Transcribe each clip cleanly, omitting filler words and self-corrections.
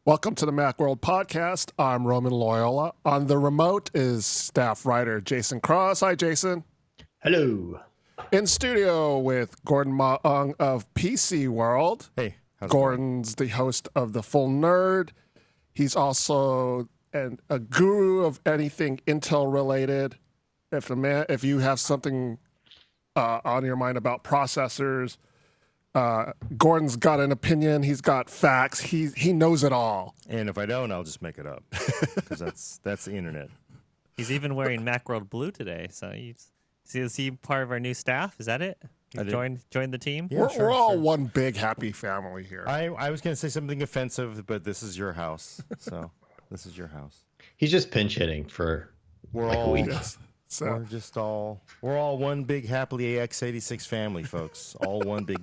Welcome to the Macworld Podcast. I'm Roman Loyola. On the remote is staff writer Jason Cross. Hi, Jason. Hello. In studio with Gordon Maung of PC World. Hey, Gordon's the host of The Full Nerd. He's also a guru of anything Intel related. If you have something on your mind about processors, Gordon's got an opinion. He's got facts. He knows it all. And if I don't, I'll just make it up because that's the internet. He's even wearing Macworld Blue today. So is he part of our new staff? Is that it? He's joined the team? Yeah, we're all one big happy family here. I was going to say something offensive, but this is your house. So this is your house. He's just pinch hitting for a week. So We're all one big happily AX86 family, folks. All one big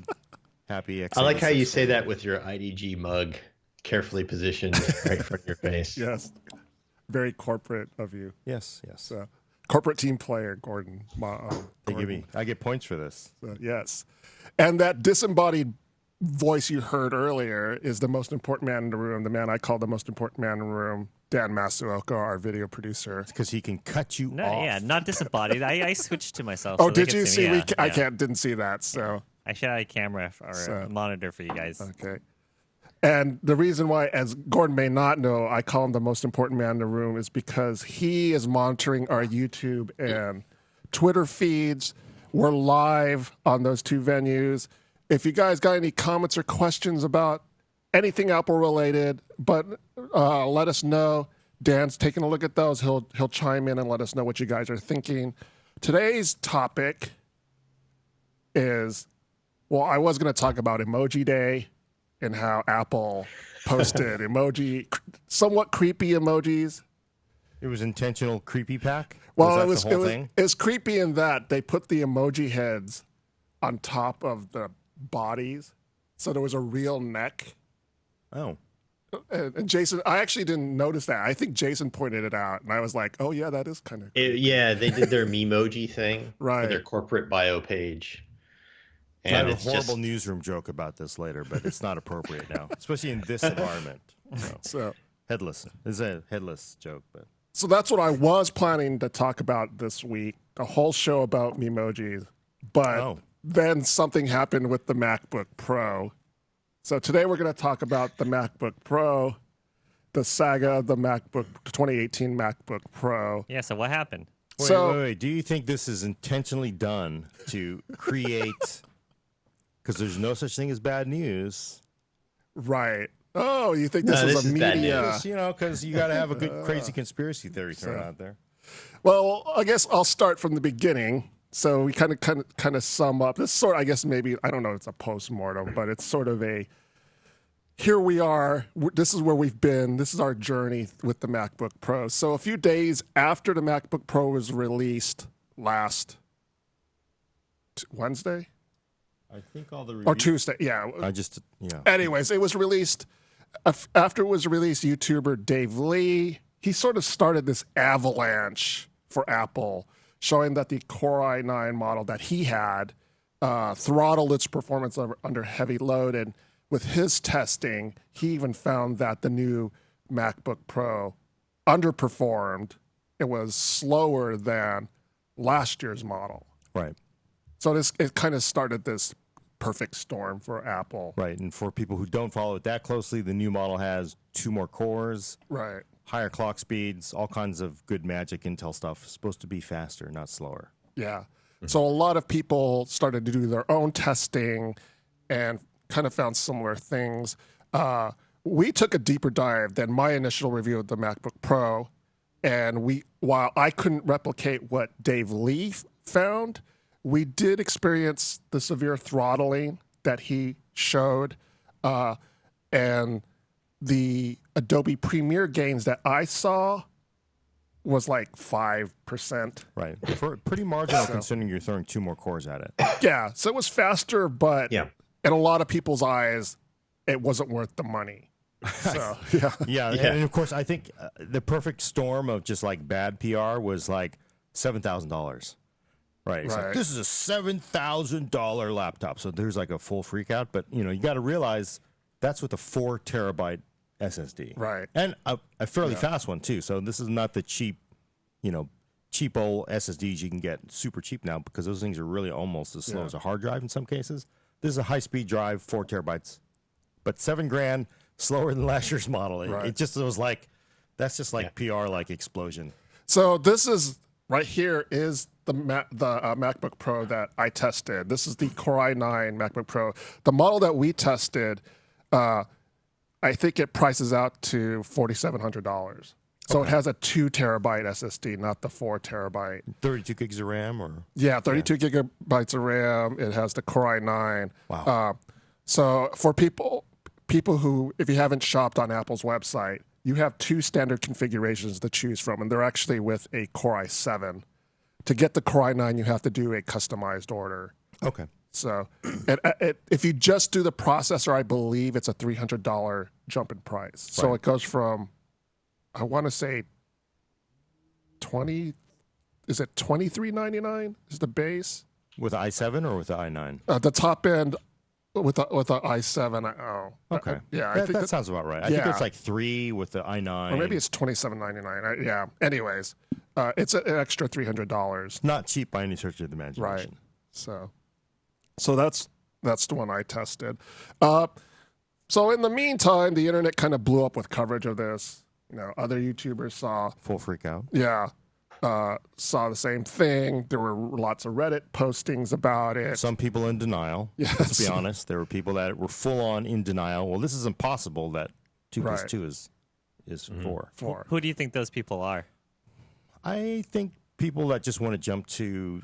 happy X86. I like how you say that with your IDG mug carefully positioned right in front of your face. Yes. Very corporate of you. Yes. So, corporate team player, Gordon. I get points for this. Yes. And that disembodied voice you heard earlier is the most important man in the room, the man I call the most important man in the room, Dan Masuoka, our video producer. Because he can cut you No, off. yeah, not disembodied. I switched to myself. Oh, so they did can you see? me. I didn't see that. So I should have a camera or a monitor for you guys. okay. And the reason why, as Gordon may not know, I call him the most important man in the room is because he is monitoring our YouTube and Twitter feeds. We're live on those two venues. If you guys got any comments or questions about anything Apple related, but let us know. Dan's taking a look at those. He'll chime in and let us know what you guys are thinking. Today's topic is, well, I was going to talk about Emoji Day and how Apple posted somewhat creepy emojis. It was intentional creepy pack? Well, it was creepy in that they put the emoji heads on top of the bodies, so there was a real neck. Oh. And Jason, I actually didn't notice that. I think Jason pointed it out, and I was like, "Oh yeah, that is kind of." Yeah, they did their Memoji thing Right. for their corporate bio page. I And have a horrible newsroom joke about this later, but it's not appropriate now, especially in this environment. So Headless. This is a headless joke, but So that's what I was planning to talk about this week, a whole show about Memojis. But then something happened with the MacBook Pro. So today we're going to talk about the MacBook Pro, the saga of the 2018 MacBook Pro. Yeah, so what happened? Wait. Do you think this is intentionally done to create, because there's no such thing as bad news. Right. Oh, you think this is a media? Because you got to have a good crazy conspiracy theory thrown out there. Well, I guess I'll start from the beginning. So we kind of sum up. This sort, I guess maybe, I don't know, it's a post-mortem, but it's sort of a, here we are. This is where we've been. This is our journey with the MacBook Pro. So a few days after the MacBook Pro was released last Wednesday? I think all the or Tuesday, yeah. Anyways, it was released. After it was released, YouTuber Dave Lee, he sort of started this avalanche for Apple, showing that the Core i9 model that he had throttled its performance under heavy load. And with his testing, he even found that the new MacBook Pro underperformed. It was slower than last year's model. Right. So it kind of started this perfect storm for Apple. Right. And for people who don't follow it that closely, the new model has 2 more cores. Right. Higher clock speeds, all kinds of good magic Intel stuff. Supposed to be faster, not slower. Yeah. Mm-hmm. So a lot of people started to do their own testing and kind of found similar things. We took a deeper dive than my initial review of the MacBook Pro. And while I couldn't replicate what Dave Lee found, we did experience the severe throttling that he showed. And the Adobe Premiere gains that I saw was like 5%. Right. Pretty marginal considering you're throwing 2 more cores at it. Yeah. So it was faster, but in a lot of people's eyes, it wasn't worth the money. So, yeah. And of course, I think the perfect storm of just like bad PR was like $7,000. Right. It's like, this is a $7,000 laptop. So there's like a full freak out. But, you got to realize that's with a 4 terabyte SSD. Right. And a fairly fast one too. So this is not the cheap, cheap old SSDs you can get super cheap now, because those things are really almost as slow as a hard drive in some cases. This is a high-speed drive, 4 terabytes, but $7,000 slower than last year's model. It just was like, that's just like PR like explosion. So this is right here is the MacBook Pro that I tested. This is the Core i9 MacBook Pro. The model that we tested, I think it prices out to $4,700. So it has a 2 terabyte SSD, not the 4 terabyte. 32 gigs of RAM, or 32 gigabytes of RAM. It has the Core i9. Wow. So for people who, if you haven't shopped on Apple's website, you have 2 standard configurations to choose from, and they're actually with a Core i7. To get the Core i9, you have to do a customized order. Okay. So if you just do the processor, I believe it's a $300 jump in price. So it goes from, I want to say, $23.99 is the base? With the i7 or with the i9? The top end with the i7. Okay. Yeah, I I think that sounds about right. I think it's like 3 with the i9. or maybe it's $27.99. Yeah. Anyways, it's an extra $300. Not cheap by any stretch of the imagination. Right. So that's the one I tested. So in the meantime, the internet kind of blew up with coverage of this. Other YouTubers saw Full freak out. saw the same thing. There were lots of Reddit postings about it. Some people in denial. Yes. Let's be honest. There were people that were full on in denial. Well, this is impossible that 2 plus 2 is 4. Who do you think those people are? I think people that just want to jump to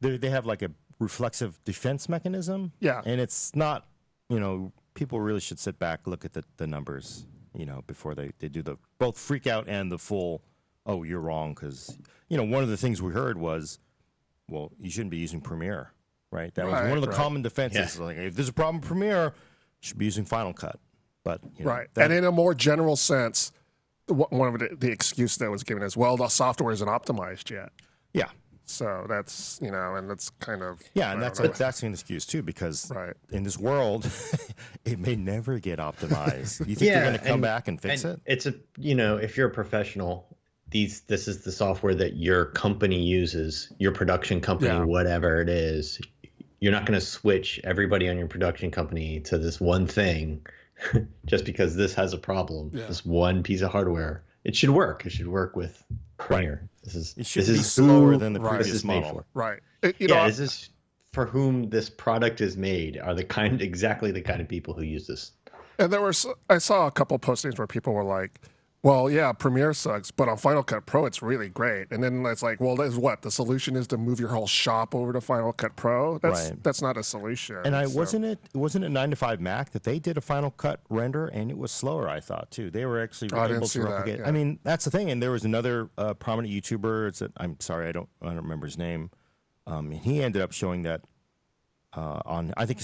they have like a reflexive defense mechanism. Yeah. And it's not, people really should sit back, look at the numbers, before they do the both freak out and the full, oh, you're wrong. Because, one of the things we heard was, well, you shouldn't be using Premiere, right? That was one of the common defenses. Yeah. Like, if there's a problem with Premiere, you should be using Final Cut. But, and in a more general sense, one of the excuse that was given is, well, the software isn't optimized yet. Yeah. So that's, and that's kind of... Yeah, and that's an excuse, too, because in this world, it may never get optimized. You think they're going to come back and fix it? It's if you're a professional, this is the software that your company uses, your production company, whatever it is. You're not going to switch everybody on your production company to this one thing just because this has a problem, this one piece of hardware. It should work. It should work with Premiere. It should be slower than the previous this is model. Right. This is for whom this product is made are exactly the kind of people who use this. And I saw a couple postings where people were like, well, yeah, Premiere sucks, but on Final Cut Pro, it's really great. And then it's like, well, that's what? The solution is to move your whole shop over to Final Cut Pro? That's not a solution. And wasn't it 9 to 5 Mac that they did a Final Cut render, and it was slower, I thought, too. They were actually able to replicate. That, yeah. I mean, that's the thing. And there was another prominent YouTuber. I'm sorry, I don't remember his name. He ended up showing that I think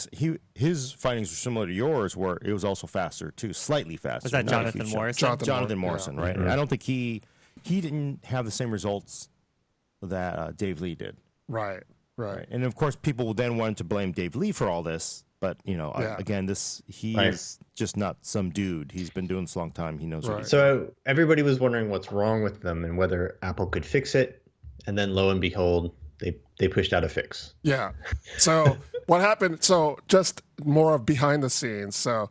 his findings were similar to yours, where it was also faster too, slightly faster. Was that Jonathan Morrison? Jonathan Morrison, right? Mm-hmm. I don't think he didn't have the same results that Dave Lee did. Right. And of course, people then wanted to blame Dave Lee for all this, but again, he is just not some dude. He's been doing this a long time. He knows what he's doing. So everybody was wondering what's wrong with them and whether Apple could fix it, and then lo and behold, they pushed out a fix. Yeah. So what happened? So just more of behind the scenes. So,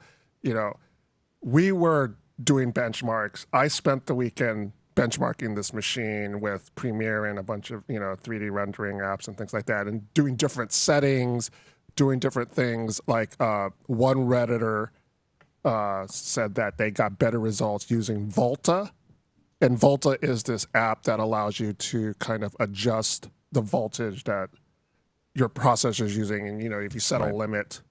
we were doing benchmarks. I spent the weekend benchmarking this machine with Premiere and a bunch of, 3D rendering apps and things like that, and doing different settings, doing different things. Like one Redditor said that they got better results using Volta. And Volta is this app that allows you to kind of adjust the voltage that your processor is using, and if you set a limit.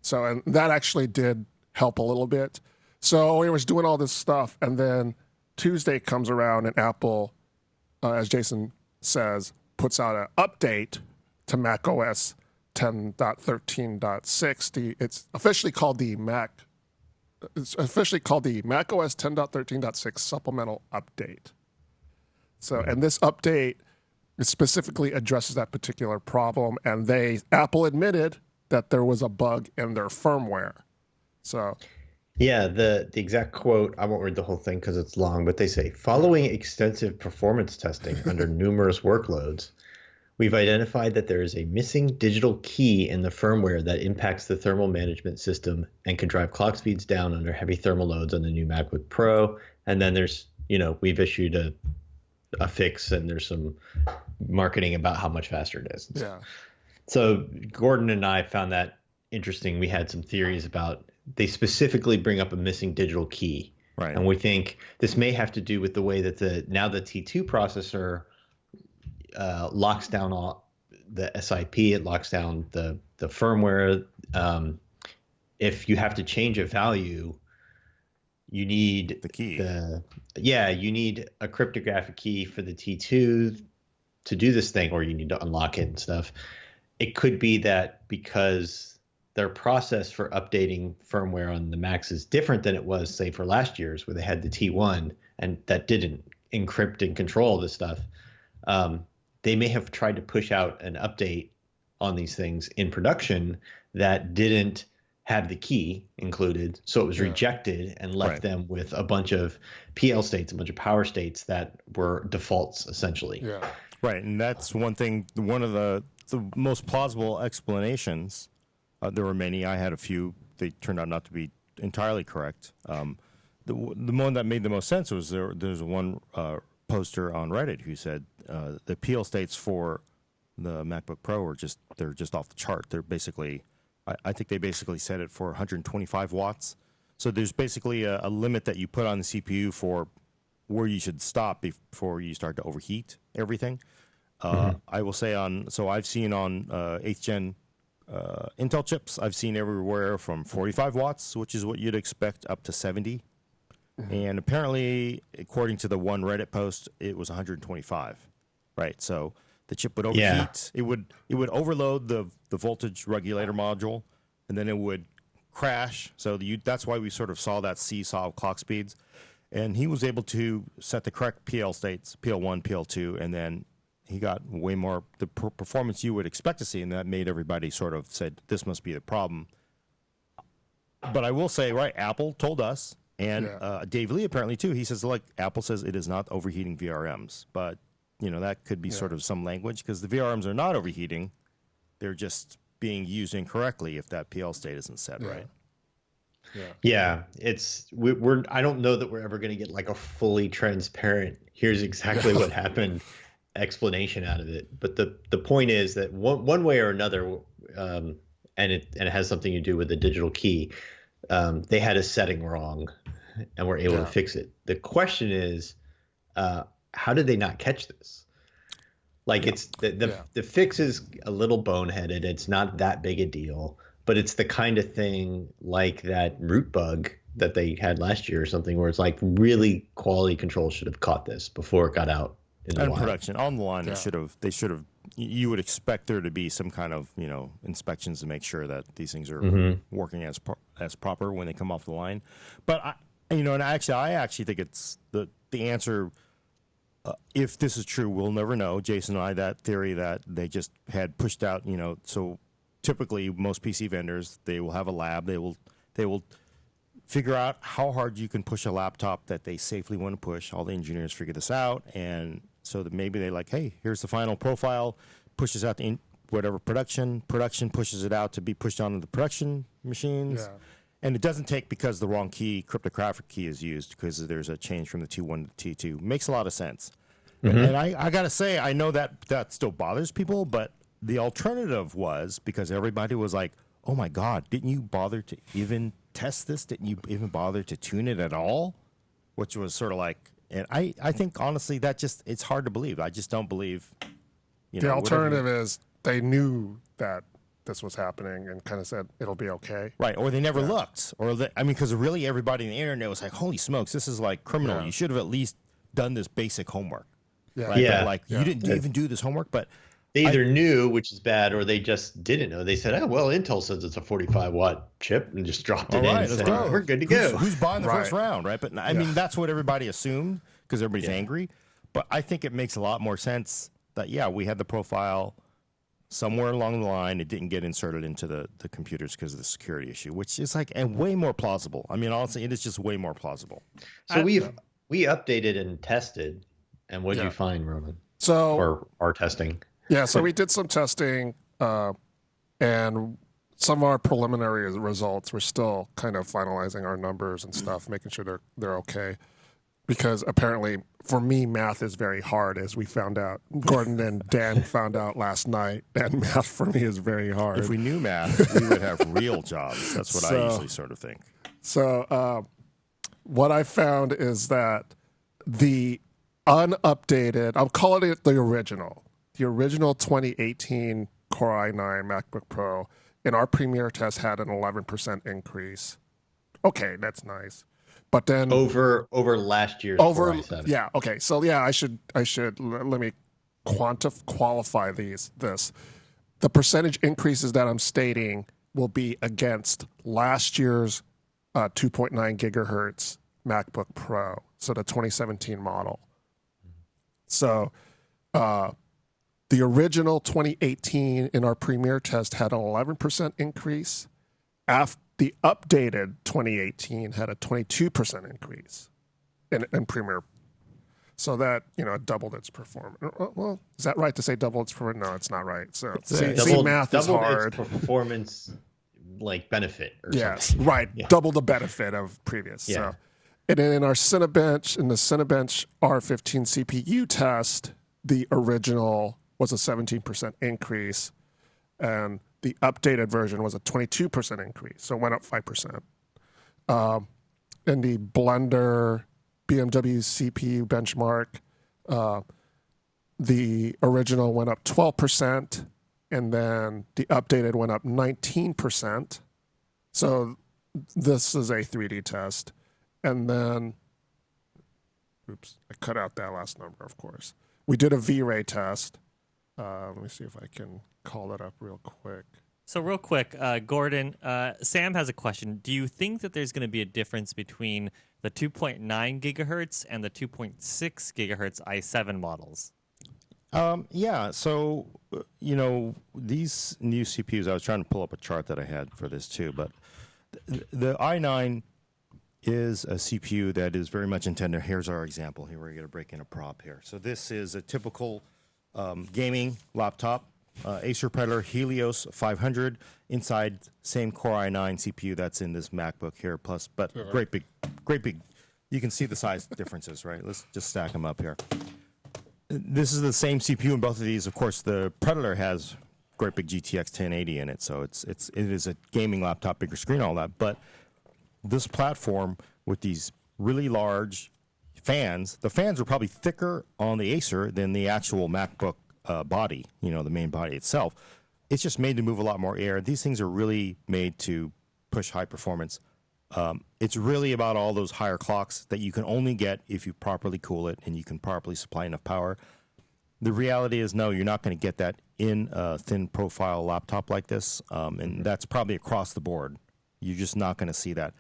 So, and that actually did help a little bit. So we was doing all this stuff, and then Tuesday comes around, and Apple, as Jason says, puts out an update to macOS 10.13.6. It's officially called the macOS 10.13.6 supplemental update. So, and this update specifically addresses that particular problem, and Apple admitted that there was a bug in their firmware. So, Yeah, the exact quote, I won't read the whole thing because it's long, but they say, following extensive performance testing under numerous workloads, we've identified that there is a missing digital key in the firmware that impacts the thermal management system and can drive clock speeds down under heavy thermal loads on the new MacBook Pro. And then there's, we've issued a fix and there's some marketing about how much faster it is. Yeah. So Gordon and I found that interesting. We had some theories about, they specifically bring up a missing digital key. Right. And we think this may have to do with the way that the T2 processor locks down all the SIP, it locks down the firmware. If you have to change a value, you need the key. You need a cryptographic key for the T2 to do this thing, or you need to unlock it and stuff. It could be that because their process for updating firmware on the Macs is different than it was, say, for last year's, where they had the T1 and that didn't encrypt and control this stuff. They may have tried to push out an update on these things in production that didn't have the key included, so it was rejected and left them with a bunch of PL states, a bunch of power states that were defaults, essentially. Yeah. Right, and that's one thing. One of the most plausible explanations. There were many. I had a few. They turned out not to be entirely correct. The one that made the most sense was there's one poster on Reddit who said the PL states for the MacBook Pro they're just off the chart. They're basically, I think they basically set it for 125 watts. So there's basically a limit that you put on the CPU for where you should stop before you start to overheat everything. I will say I've seen on 8th gen Intel chips, I've seen everywhere from 45 watts, which is what you'd expect, up to 70. And apparently, according to the one Reddit post, it was 125. Right, so the chip would overheat. Yeah. It would overload the voltage regulator module, and then it would crash. So that's why we sort of saw that seesaw of clock speeds. And he was able to set the correct PL states, PL1, PL2, and then he got way more the performance you would expect to see, and that made everybody sort of said, this must be the problem. But I will say, right, Apple told us, and Dave Lee apparently too, he says, Apple says it is not overheating VRMs. But, that could be sort of some language, because the VRMs are not overheating. They're just being used incorrectly if that PL state isn't set right. Yeah, I don't know that we're ever going to get like a fully transparent, here's exactly what happened explanation out of it. But the point is that one way or another, and it has something to do with the digital key, they had a setting wrong and were able to fix it. The question is, how did they not catch this? It's the fix is a little boneheaded. It's not that big a deal, but it's the kind of thing like that root bug that they had last year or something, where it's like really quality control should have caught this before it got out. And production on the line, they should have. You would expect there to be some kind of inspections to make sure that these things are working as proper when they come off the line. But I actually think it's the answer. If this is true, we'll never know. Jason and I, that theory that they just had pushed out. So typically most PC vendors, they will have a lab. They will figure out how hard you can push a laptop that they safely want to push. All the engineers figure this out, and so that maybe they hey, here's the final profile, pushes out to whatever production pushes it out to be pushed onto the production machines. And it doesn't take because the wrong cryptographic key is used, because there's a change from the T1 to T2. Makes a lot of sense. And I got to say, I know that still bothers people, but the alternative was, because everybody was like, oh my God, didn't you bother to even test this? Didn't you even bother to tune it at all? Which was sort of and I think honestly it's hard to believe. I just don't believe. The alternative is they knew that this was happening and kind of said it'll be okay. Right, or they never looked, because really everybody on the internet was like, holy smokes, this is criminal. You should have at least done this basic homework. Right? You didn't even do this homework, but they either knew, which is bad, or they just didn't know. They said, Intel says it's a 45-watt chip, and just dropped it in and said, we're good to go. Who's buying the first round, right? But I mean, that's what everybody assumed, because everybody's angry. But I think it makes a lot more sense that, we had the profile somewhere along the line, it didn't get inserted into the computers because of the security issue, which is like and way more plausible. I mean, honestly, it is just way more plausible. So we updated and tested, and what did you find, Roman? So or our testing? Yeah, so we did some testing, and some of our preliminary results. We're still kind of finalizing our numbers and stuff, making sure they're okay. Because apparently, for me, math is very hard, as we found out. Gordon and Dan found out last night, and math for me is very hard. If we knew math, we would have real jobs. That's what I usually sort of think. So what I found is that the unupdated, I'm calling it the original 2018 Core i9 MacBook Pro in our Premiere test had an 11% increase. Okay, that's nice. But then over last year's Core i7. Yeah, okay. So yeah, I should let me qualify this. The percentage increases that I'm stating will be against last year's 2.9 gigahertz MacBook Pro, so the 2017 model. So the original 2018 in our Premiere test had an 11% increase. The updated 2018 had a 22% increase in Premiere. So that, doubled its performance. Well, is that right to say double its performance? No, it's not right. So math is hard. Its performance benefit or something. Right. Yeah. Double the benefit of previous. Yeah. So. And then in our Cinebench, R15 CPU test, the original was a 17% increase, and the updated version was a 22% increase, so it went up 5%. In the Blender BMW CPU benchmark, the original went up 12%, and then the updated went up 19%. So this is a 3D test. And then, I cut out that last number, of course. We did a V-Ray test. Let me see if I can call that up real quick. So real quick, Gordon, Sam has a question. Do you think that there's going to be a difference between the 2.9 gigahertz and the 2.6 gigahertz i7 models? Yeah. So, these new CPUs, I was trying to pull up a chart that I had for this too, but the i9 is a CPU that is very much intended. Here's our example. Here we're going to break in a prop here. So this is a typical gaming laptop, Acer Predator Helios 500 inside same Core i9 CPU that's in this MacBook here. Plus, but great big. You can see the size differences, right? Let's just stack them up here. This is the same CPU in both of these. Of course, the Predator has great big GTX 1080 in it, so it is a gaming laptop, bigger screen, all that, but this platform with these really large fans, the fans are probably thicker on the Acer than the actual MacBook body, the main body itself. It's just made to move a lot more air. These things are really made to push high performance. It's really about all those higher clocks that you can only get if you properly cool it and you can properly supply enough power. The reality is, no, you're not going to get that in a thin profile laptop like this, and that's probably across the board. You're just not going to see that.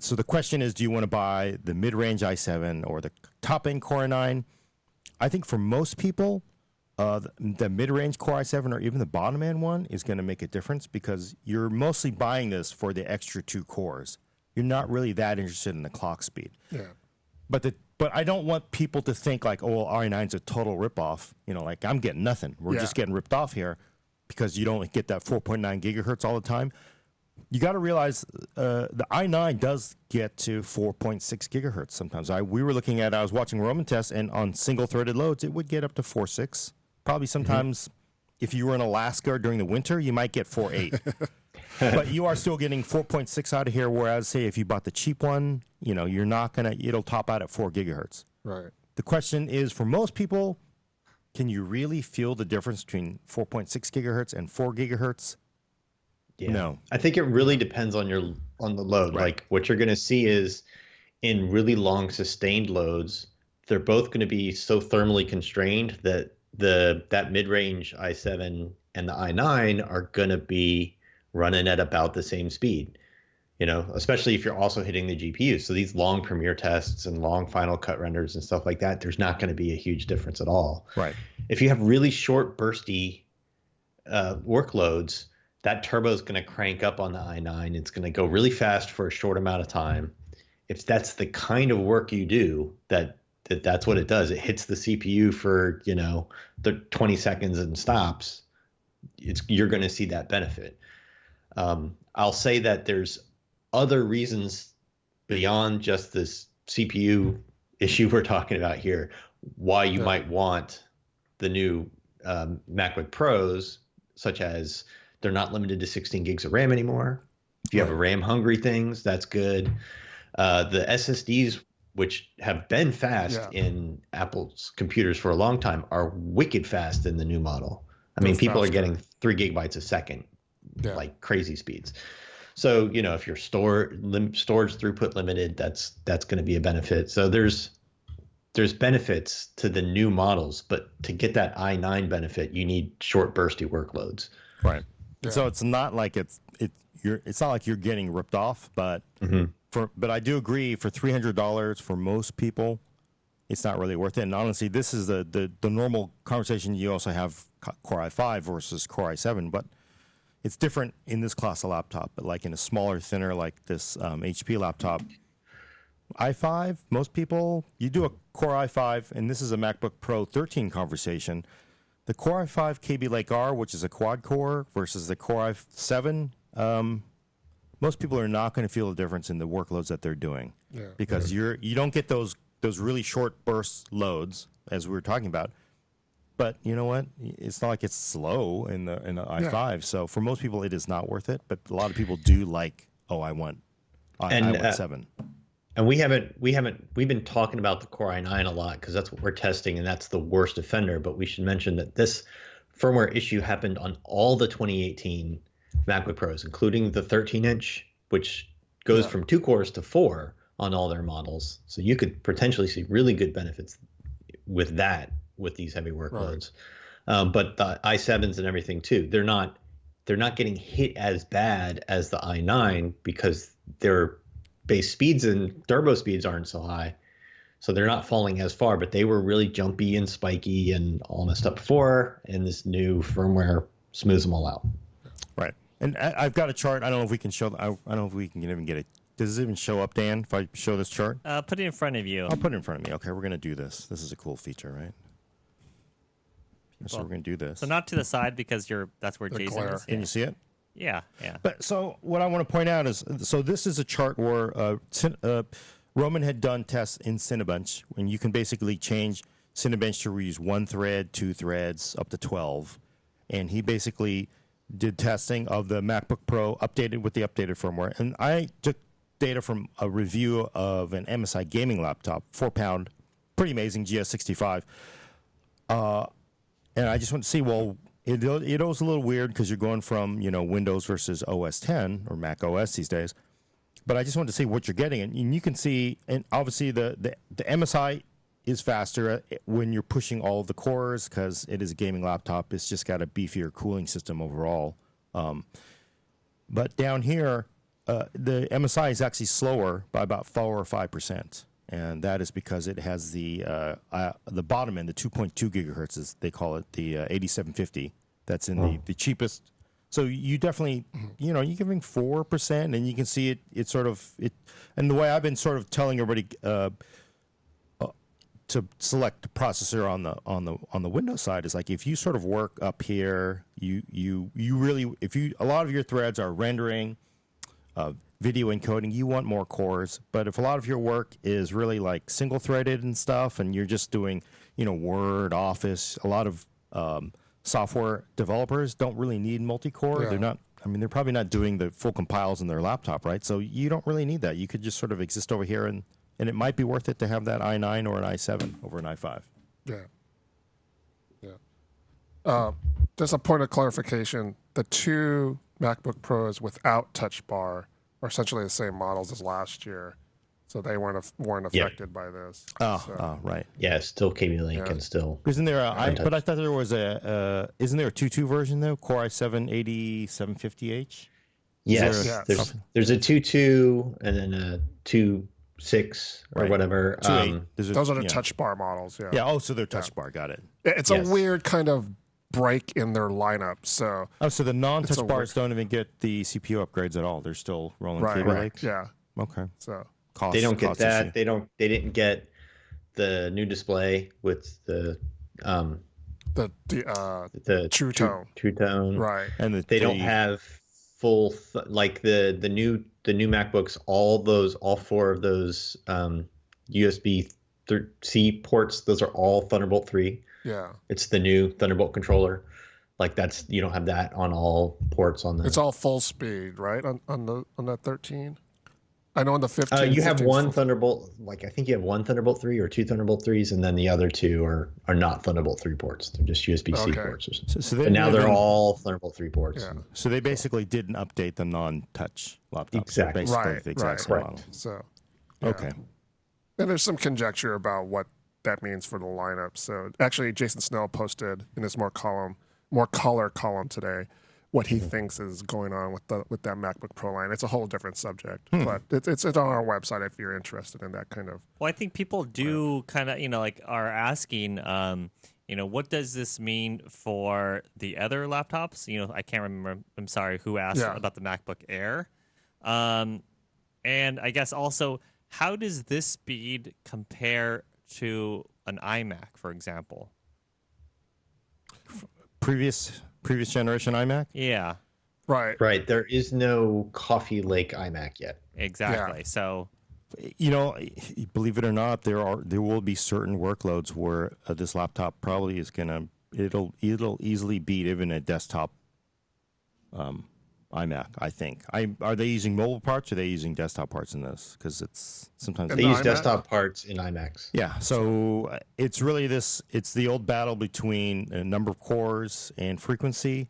So the question is, do you want to buy the mid-range i7 or the top-end Core i9? I think for most people, the mid-range Core i7 or even the bottom-end one is going to make a difference because you're mostly buying this for the extra 2 cores. You're not really that interested in the clock speed. Yeah. But I don't want people to think like, oh, i9's a total ripoff. Like I'm getting nothing. We're just getting ripped off here because you don't get that 4.9 gigahertz all the time. You got to realize the i9 does get to 4.6 gigahertz sometimes. I was watching Roman test, and on single-threaded loads, it would get up to 4.6. Probably sometimes, if you were in Alaska during the winter, you might get 4.8. But you are still getting 4.6 out of here, whereas, say, if you bought the cheap one, you're not going to, it'll top out at 4 gigahertz. Right. The question is, for most people, can you really feel the difference between 4.6 gigahertz and 4 gigahertz? Yeah. No. I think it really depends on the load. Right. Like what you're going to see is in really long sustained loads, they're both going to be so thermally constrained that that mid-range i7 and the i9 are going to be running at about the same speed, especially if you're also hitting the GPU. So these long Premiere tests and long Final Cut renders and stuff like that, there's not going to be a huge difference at all. Right. If you have really short bursty workloads, that turbo is going to crank up on the i9. It's going to go really fast for a short amount of time. If that's the kind of work you do, that's what it does. It hits the CPU for, the 20 seconds and stops. You're going to see that benefit. I'll say that there's other reasons beyond just this CPU issue we're talking about here, why you might want the new MacBook Pros, such as they're not limited to 16 gigs of RAM anymore. If you have a RAM hungry things, that's good. The SSDs, which have been fast in Apple's computers for a long time, are wicked fast in the new model. I mean, people are getting 3 gigabytes a second, like crazy speeds. So, if you're storage throughput limited, that's going to be a benefit. So there's benefits to the new models, but to get that i9 benefit, you need short bursty workloads. Right. Yeah. So it's not like it's not like you're getting ripped off, but but I do agree, for $300 for most people, it's not really worth it. And honestly, this is the normal conversation you also have Core i5 versus Core i7, but it's different in this class of laptop. But like in a smaller, thinner, like this HP laptop, i5, most people, you do a Core i5, and this is a MacBook Pro 13 conversation. The Core i5 Kaby Lake R, which is a quad core, versus the Core i7, most people are not going to feel the difference in the workloads that they're doing, because you don't get those really short burst loads as we were talking about. But you know what? It's not like it's slow in the i5. So for most people, it is not worth it. But a lot of people do like, I want 7. And we've been talking about the Core i9 a lot because that's what we're testing, and that's the worst offender. But we should mention that this firmware issue happened on all the 2018 MacBook Pros, including the 13-inch, which goes from 2 cores to 4 on all their models. So you could potentially see really good benefits with these heavy workloads. Right. But the i7s and everything too, they're not getting hit as bad as the i9 because their base speeds and turbo speeds aren't so high. So they're not falling as far, but they were really jumpy and spiky and all messed up before, and this new firmware smooths them all out. Right. And I've got a chart. I don't know if we can show. I don't know if we can even get it. Does it even show up, Dan, if I show this chart? Put it in front of you. I'll put it in front of me. Okay, we're going to do this. This is a cool feature, right? So we're going to do this. So not to the side, because that's where Jason is. Can you see it? Yeah. But so what I want to point out is, so this is a chart where Roman had done tests in Cinebench, and you can basically change Cinebench to use 1 thread, 2 threads, up to 12. And he basically did testing of the MacBook Pro updated with the updated firmware. And I took data from a review of an MSI gaming laptop, 4-pound, pretty amazing GS65. And I just want to see, well, it was a little weird because you're going from, Windows versus OS 10 or Mac OS these days. But I just wanted to see what you're getting. And you can see, and obviously the MSI is faster when you're pushing all of the cores because it is a gaming laptop. It's just got a beefier cooling system overall. But down here, the MSI is actually slower by about 4 or 5%. And that is because it has the bottom end, the 2.2 gigahertz, as they call it, the 8750. That's in the cheapest. So you definitely, you're giving 4%, and you can see it. It's sort of it. And the way I've been sort of telling everybody to select the processor on the Windows side is like, if you sort of work up here, you really, a lot of your threads are rendering, video encoding, you want more cores. But if a lot of your work is really like single threaded and stuff, and you're just doing, Word, Office, a lot of software developers don't really need multi-core. Yeah. They're probably not doing the full compiles in their laptop, right? So you don't really need that. You could just sort of exist over here, and it might be worth it to have that i9 or an i7 over an i5. Yeah. Just a point of clarification. The 2 MacBook Pros without Touch Bar are essentially the same models as last year. So they weren't affected by this. Right. Yeah, still Kaby Lake and still. Isn't there but I thought there was isn't there a 2.2 version though? Core i7 8750H? Yes. There's a 2.2 and then a 2.6 or whatever. 2.8. Those are the Touch Bar models. Yeah. Yeah. Oh, so they're Touch Bar. Got it. It's a weird kind of break in their lineup. So so the non-touch bars don't even get the CPU upgrades at all. They're still rolling Kaby Lake. Yeah. Okay. So they don't get that. Issue. They didn't get the new display with the True Tone. True Tone. Right. And they don't have full like the new MacBooks. All four of those USB-C ports. Those are all Thunderbolt 3. Yeah. It's the new Thunderbolt controller. Like you don't have that on all ports on the. It's all full speed, right? On that 13. I know on the 15. You have one Thunderbolt. Like I think you have one Thunderbolt 3 or two Thunderbolt 3s, and then the other two are not Thunderbolt 3 ports. They're just USB-C ports. Or something. Now they're all Thunderbolt 3 ports. Yeah. So they basically didn't update the non-touch laptops. Exactly. Basically the exact same model. So. Yeah. Okay. And there's some conjecture about what that means for the lineup. So actually, Jason Snell posted in his more color column today what he thinks is going on with that MacBook Pro line. It's a whole different subject, but it's on our website if you're interested in that kind of. Well, I think people do kind of are asking, what does this mean for the other laptops? I can't remember. I'm sorry, who asked about the MacBook Air, and I guess also how does this speed compare to an iMac, for example? Previous generation iMac? Yeah. Right. There is no Coffee Lake iMac yet. Exactly. Yeah. So, believe it or not, there will be certain workloads where this laptop probably is it'll easily beat even a desktop iMac. I think. Are they using mobile parts? Or are they using desktop parts in this? Because it's sometimes they use desktop parts in iMacs. Yeah. So it's really it's the old battle between number of cores and frequency.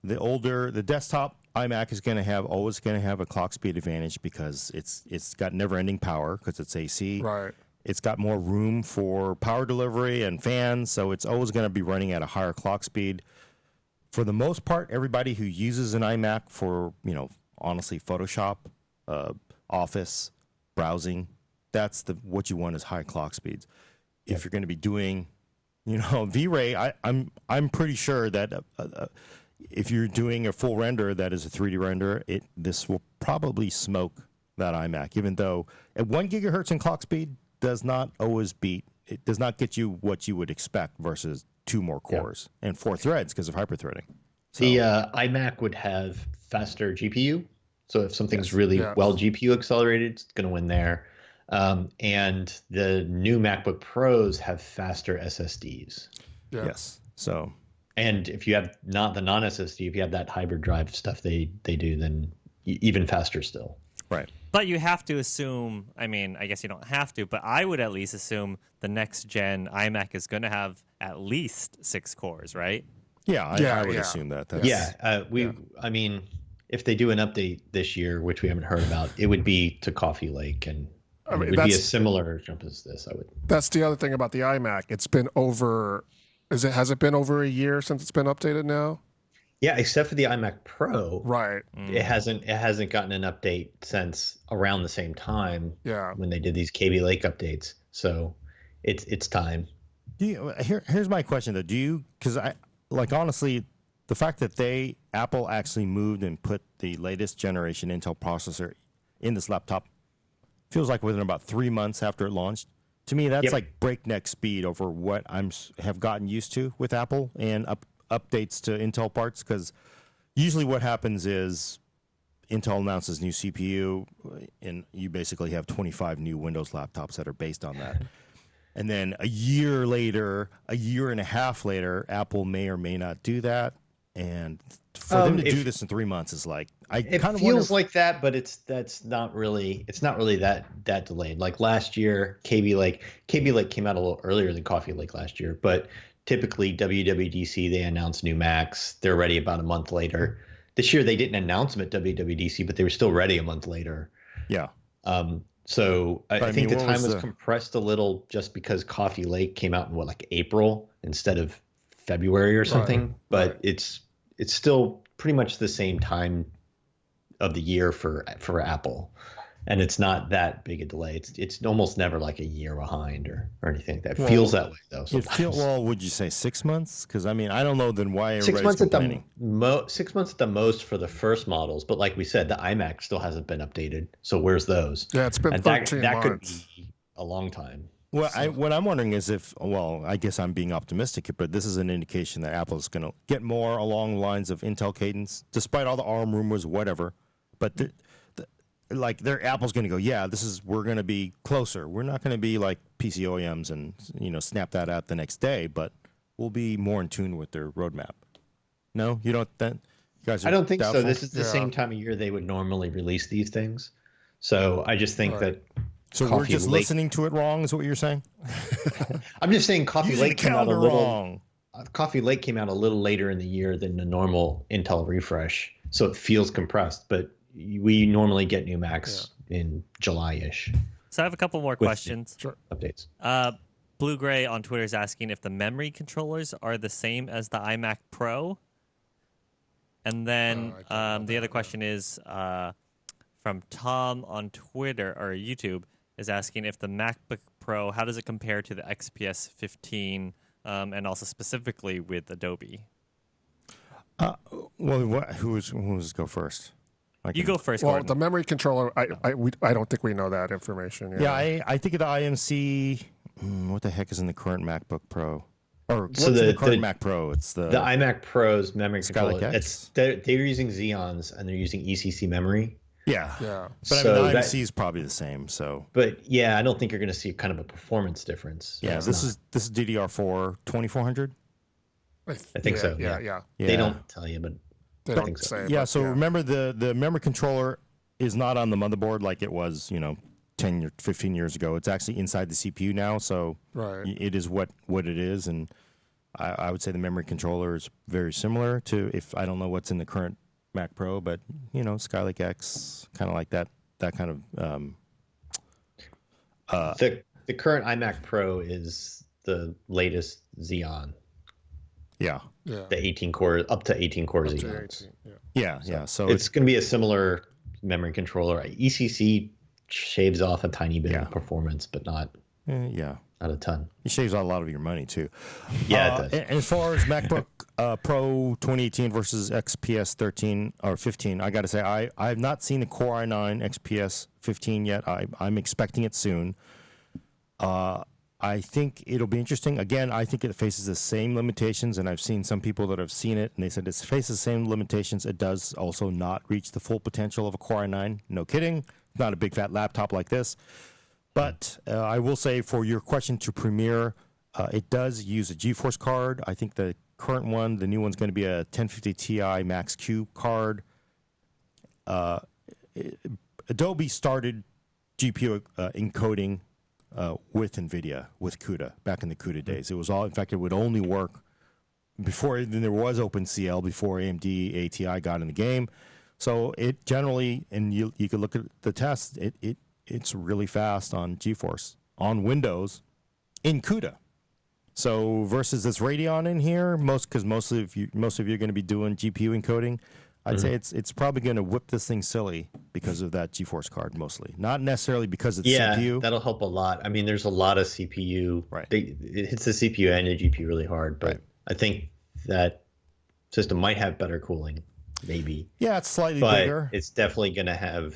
The desktop iMac is always going to have a clock speed advantage because it's got never-ending power because it's AC. Right. It's got more room for power delivery and fans, so it's always going to be running at a higher clock speed. For the most part, everybody who uses an iMac for, honestly, Photoshop, Office, browsing, that's what you want is high clock speeds. If you're going to be doing, V-Ray, I'm pretty sure that if you're doing a full render that is a 3D render, this will probably smoke that iMac, even though at 1 gigahertz in clock speed does not always beat. It does not get you what you would expect versus 2 more cores and 4 threads because of hyperthreading. So, the iMac would have faster GPU. So if something's really well GPU accelerated, it's going to win there. And the new MacBook Pros have faster SSDs. Yeah. Yes. So. And if you have not the non-SSD, if you have that hybrid drive stuff they do, then even faster still. Right. But you have to assume, I guess you don't have to, but I would at least assume the next gen iMac is going to have at least 6 cores, right? Yeah, I would assume that. If they do an update this year, which we haven't heard about, it would be to Coffee Lake, and it would be a similar jump as this. That's the other thing about the iMac. It's been over. Has it been over a year since it's been updated now? Yeah, except for the iMac Pro. Right. It hasn't gotten an update since around the same time. Yeah. When they did these Kaby Lake updates, so it's time. Here's my question though. Because honestly, the fact that Apple actually moved and put the latest generation Intel processor in this laptop feels like within about 3 months after it launched. To me, that's like breakneck speed over what have gotten used to with Apple and updates to Intel parts. Because usually what happens is Intel announces new CPU, and you basically have 25 new Windows laptops that are based on that. And then a year and a half later, Apple may or may not do that. And for them to do this in 3 months is like it kind of feels like that, but it's not really that delayed. Like last year, Kaby Lake came out a little earlier than Coffee Lake last year, but typically WWDC they announce new Macs. They're ready about a month later. This year they didn't announce them at WWDC, but they were still ready a month later. Yeah. So I think the time was compressed a little just because Coffee Lake came out in April instead of February or something. But it's still pretty much the same time of the year for Apple. and it's not that big a delay. It's almost never like a year behind or anything. That feels that way though. Well, would you say 6 months? Because I mean, I don't know then why 6 everybody's months complaining. at the 6 months at the most for the first models. But like we said, the iMac still hasn't been updated. So where's those? Yeah, it's been 13 that could months. be a long time. Well, what I'm wondering is I guess I'm being optimistic, but this is an indication that Apple is going to get more along the lines of Intel cadence, despite all the ARM rumors, whatever. But Apple's going to go, yeah, we're going to be closer. We're not going to be like PC OEMs and snap that out the next day, but we'll be more in tune with their roadmap. No, you don't. You guys, I don't think doubtful? so. This is the same time of year they would normally release these things. So I just think that. So we're just listening to it wrong, is what you're saying? I'm just saying Coffee Lake came out wrong. Coffee Lake came out a little later in the year than the normal Intel refresh, so it feels compressed. But we normally get new Macs in July-ish. So I have a couple more questions. Sure. Updates. Blue Gray on Twitter is asking if the memory controllers are the same as the iMac Pro. And then the other question is from Tom on Twitter or YouTube is asking if the MacBook Pro, how does it compare to the XPS 15 and also specifically with Adobe? Who's go first? You go first, Well, Gordon. the memory controller, I don't think we know that information. Yeah, I think of the IMC. What the heck is in the current MacBook Pro? Or what's So in the current Mac Pro? It's the iMac Pro's memory Skylake controller. X? They're using Xeons and they're using ECC memory. Yeah. Yeah. But So I mean, the that- IMC is probably the same. So But yeah, I don't think you're going to see kind of a performance difference. yeah, It's this not. is DDR4 2400. I think so. Yeah. Yeah. They don't tell you, but They I don't think so. say. Yeah. but So remember the memory controller is not on the motherboard like it was 10 or 15 years ago. It's actually inside the CPU now. So Right. it is what it is, and I would say the memory controller is very similar to, if I don't know what's in the current Mac Pro, but Skylake X, kind of like that kind of. the current iMac Pro is the latest Xeon, Yeah. Yeah. the 18 core up to 18 core Up to Xeons. 18, yeah. Yeah. So It's going to be a similar memory controller. ECC shaves off a tiny bit of performance, but not yeah. a ton. It shaves out a lot of your money too. Yeah, it does. And as far as MacBook Pro 2018 versus XPS 13 or 15, I got to say I have not seen a Core i9 XPS 15 yet. I'm expecting it soon. I think it'll be interesting. Again, I think it faces the same limitations, and I've seen some people that have seen it, and they said it faces the same limitations. It does also not reach the full potential of a Core i9. No kidding. Not a big fat laptop like this. But I will say, for your question to Premiere, it does use a GeForce card. I think the current one, the new one's going to be a 1050 Ti Max-Q card. Adobe started GPU encoding with NVIDIA, with CUDA, back in the CUDA days. It was all, in fact, it would only work before there was OpenCL, before AMD ATI got in the game. So it generally, and you can look at the test, it's really fast on GeForce, on Windows, in CUDA. So versus this Radeon in here, because most of you are going to be doing GPU encoding, I'd say it's probably going to whip this thing silly because of that GeForce card mostly. Not necessarily because it's CPU. That'll help a lot. I mean, there's a lot of CPU. Right. It hits the CPU and the GPU really hard, but I think that system might have better cooling, maybe. Yeah, it's slightly But bigger. it's definitely going to have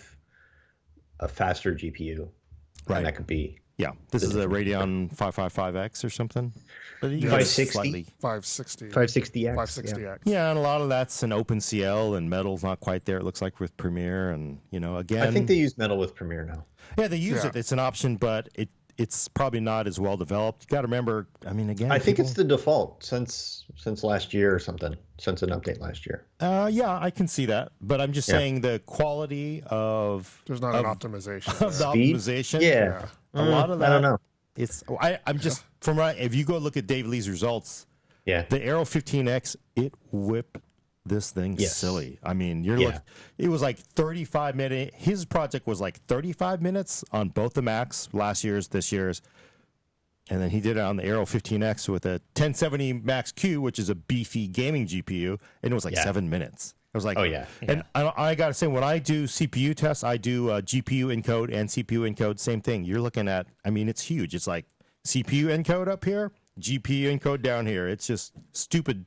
a faster GPU. Right. And that could be. Yeah, this is a Radeon 555X or something. But you 560? 560. 560X. 560X. Yeah, and a lot of that's in OpenCL, and Metal's not quite there. It looks like with Premiere, and again, I think they use Metal with Premiere now. yeah, they use Yeah. it. It's an option, but it's probably not as well developed. You got to remember. I mean, again, I think it's the default since last year or something. Since an update last year. Yeah, I can see that, but I'm just saying the quality of There's not an optimization. of the Speed? optimization. Yeah. A lot of that. I don't know. It's I'm just if you go look at Dave Lee's results, Yeah. the Aero 15X, it whipped this thing Yes. silly. I mean, it was like 35 minutes. His project was like 35 minutes on both the Macs, last year's, this year's. And then he did it on the Aero 15X with a 1070 Max-Q, which is a beefy gaming GPU, and it was like 7 minutes. I was like, oh yeah. And I got to say, when I do CPU tests, I do GPU encode and CPU encode. Same thing. You're looking at, I mean, it's huge. It's like CPU encode up here, GPU encode down here. It's just stupid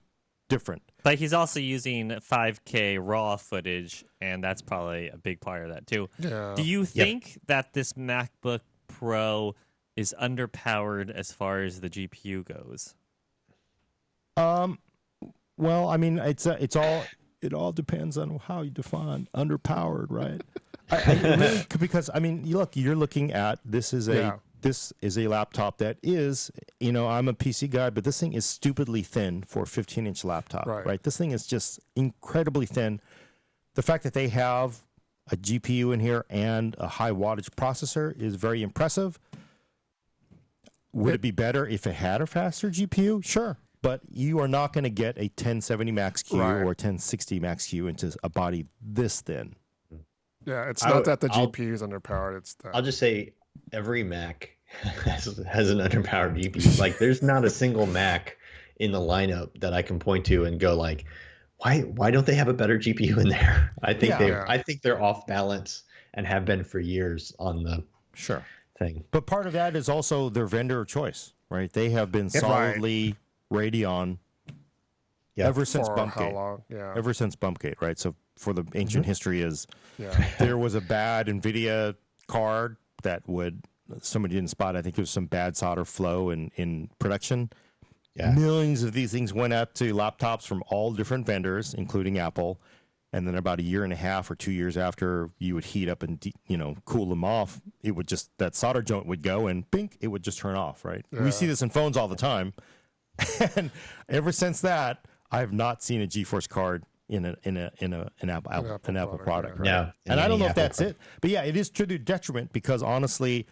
different. But he's also using 5K raw footage, and that's probably a big part of that too. Yeah. Do you think that this MacBook Pro is underpowered as far as the GPU goes? Well, I mean, it all depends on how you define underpowered, right? Really, because I mean, you're looking at this is a laptop that is, I'm a PC guy, but this thing is stupidly thin for a 15-inch laptop, right? This thing is just incredibly thin. The fact that they have a GPU in here and a high wattage processor is very impressive. Would it be better if it had a faster GPU? Sure. But you are not going to get a 1070 Max Q or 1060 Max Q into a body this thin. Yeah, it's not that the GPU is underpowered. It's that. I'll just say every Mac has an underpowered GPU. Like, there's not a single Mac in the lineup that I can point to and go like, why don't they have a better GPU in there? I think they're off balance and have been for years on the thing. But part of that is also their vendor of choice, right? They have been solidly Radeon ever since Bumpgate. Ever since Bumpgate, right? So for the ancient history is there was a bad NVIDIA card that somebody didn't spot. I think it was some bad solder flow in production. Yeah. Millions of these things went out to laptops from all different vendors, including Apple. And then about a year and a half or 2 years after you would heat up and cool them off, it would that solder joint would go and bink, it would just turn off, right? Yeah. We see this in phones all the time. And ever since that, I have not seen a GeForce card in an Apple product. Right? Yeah, and I don't know if that's it, but yeah, it is to the detriment because honestly,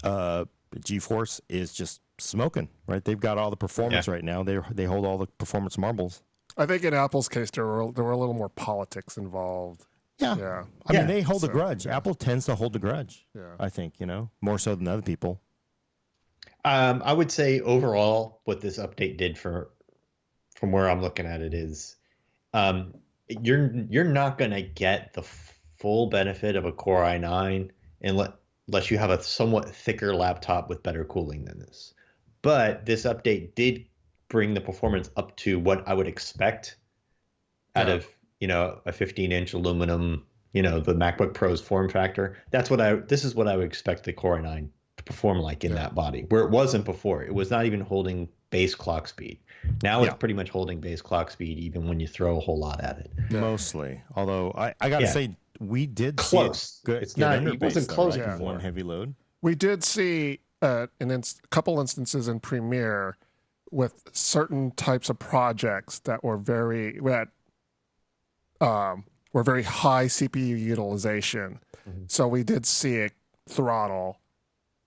GeForce is just smoking, right? They've got all the performance right now. They hold all the performance marbles. I think in Apple's case, there were a little more politics involved. Yeah. I mean, they hold a grudge. Yeah. Apple tends to hold a grudge. Yeah. I think more so than other people. I would say overall, what this update did from where I'm looking at it is, you're not going to get the full benefit of a Core i9 unless you have a somewhat thicker laptop with better cooling than this. But this update did bring the performance up to what I would expect out of a 15-inch aluminum, the MacBook Pro's form factor. This is what I would expect the Core i9 to perform like in that body, where it wasn't before. It was not even holding base clock speed. Now it's pretty much holding base clock speed, even when you throw a whole lot at it. Mostly, although I got to say we did close. See it good. It's not. It wasn't close before. One heavy load. We did see a couple instances in Premiere with certain types of projects that were very high CPU utilization. Mm-hmm. So we did see it throttle.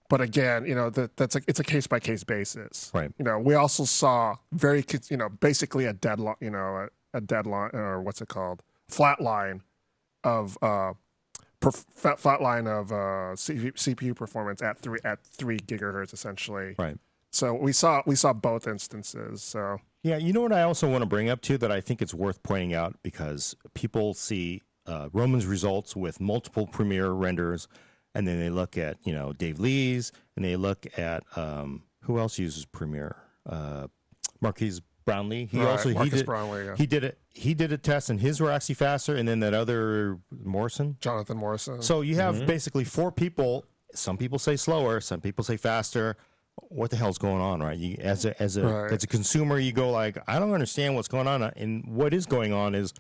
But again, it's a case by case basis. Right. We also saw basically a deadline, a deadline, or what's it called? Flatline of CPU performance at 3 gigahertz essentially. Right. So we saw both instances. So yeah, you know what I also want to bring up too that I think it's worth pointing out because people see Roman's results with multiple Premiere renders. And then they look at, Dave Lee's, and they look at who else uses Premiere? Marquise Brownlee. He did a test, and his were actually faster. And then that other Jonathan Morrison. So you have basically 4 people. Some people say slower, some people say faster. What the hell's going on, right? As a consumer, you go like, I don't understand what's going on. And what is going on is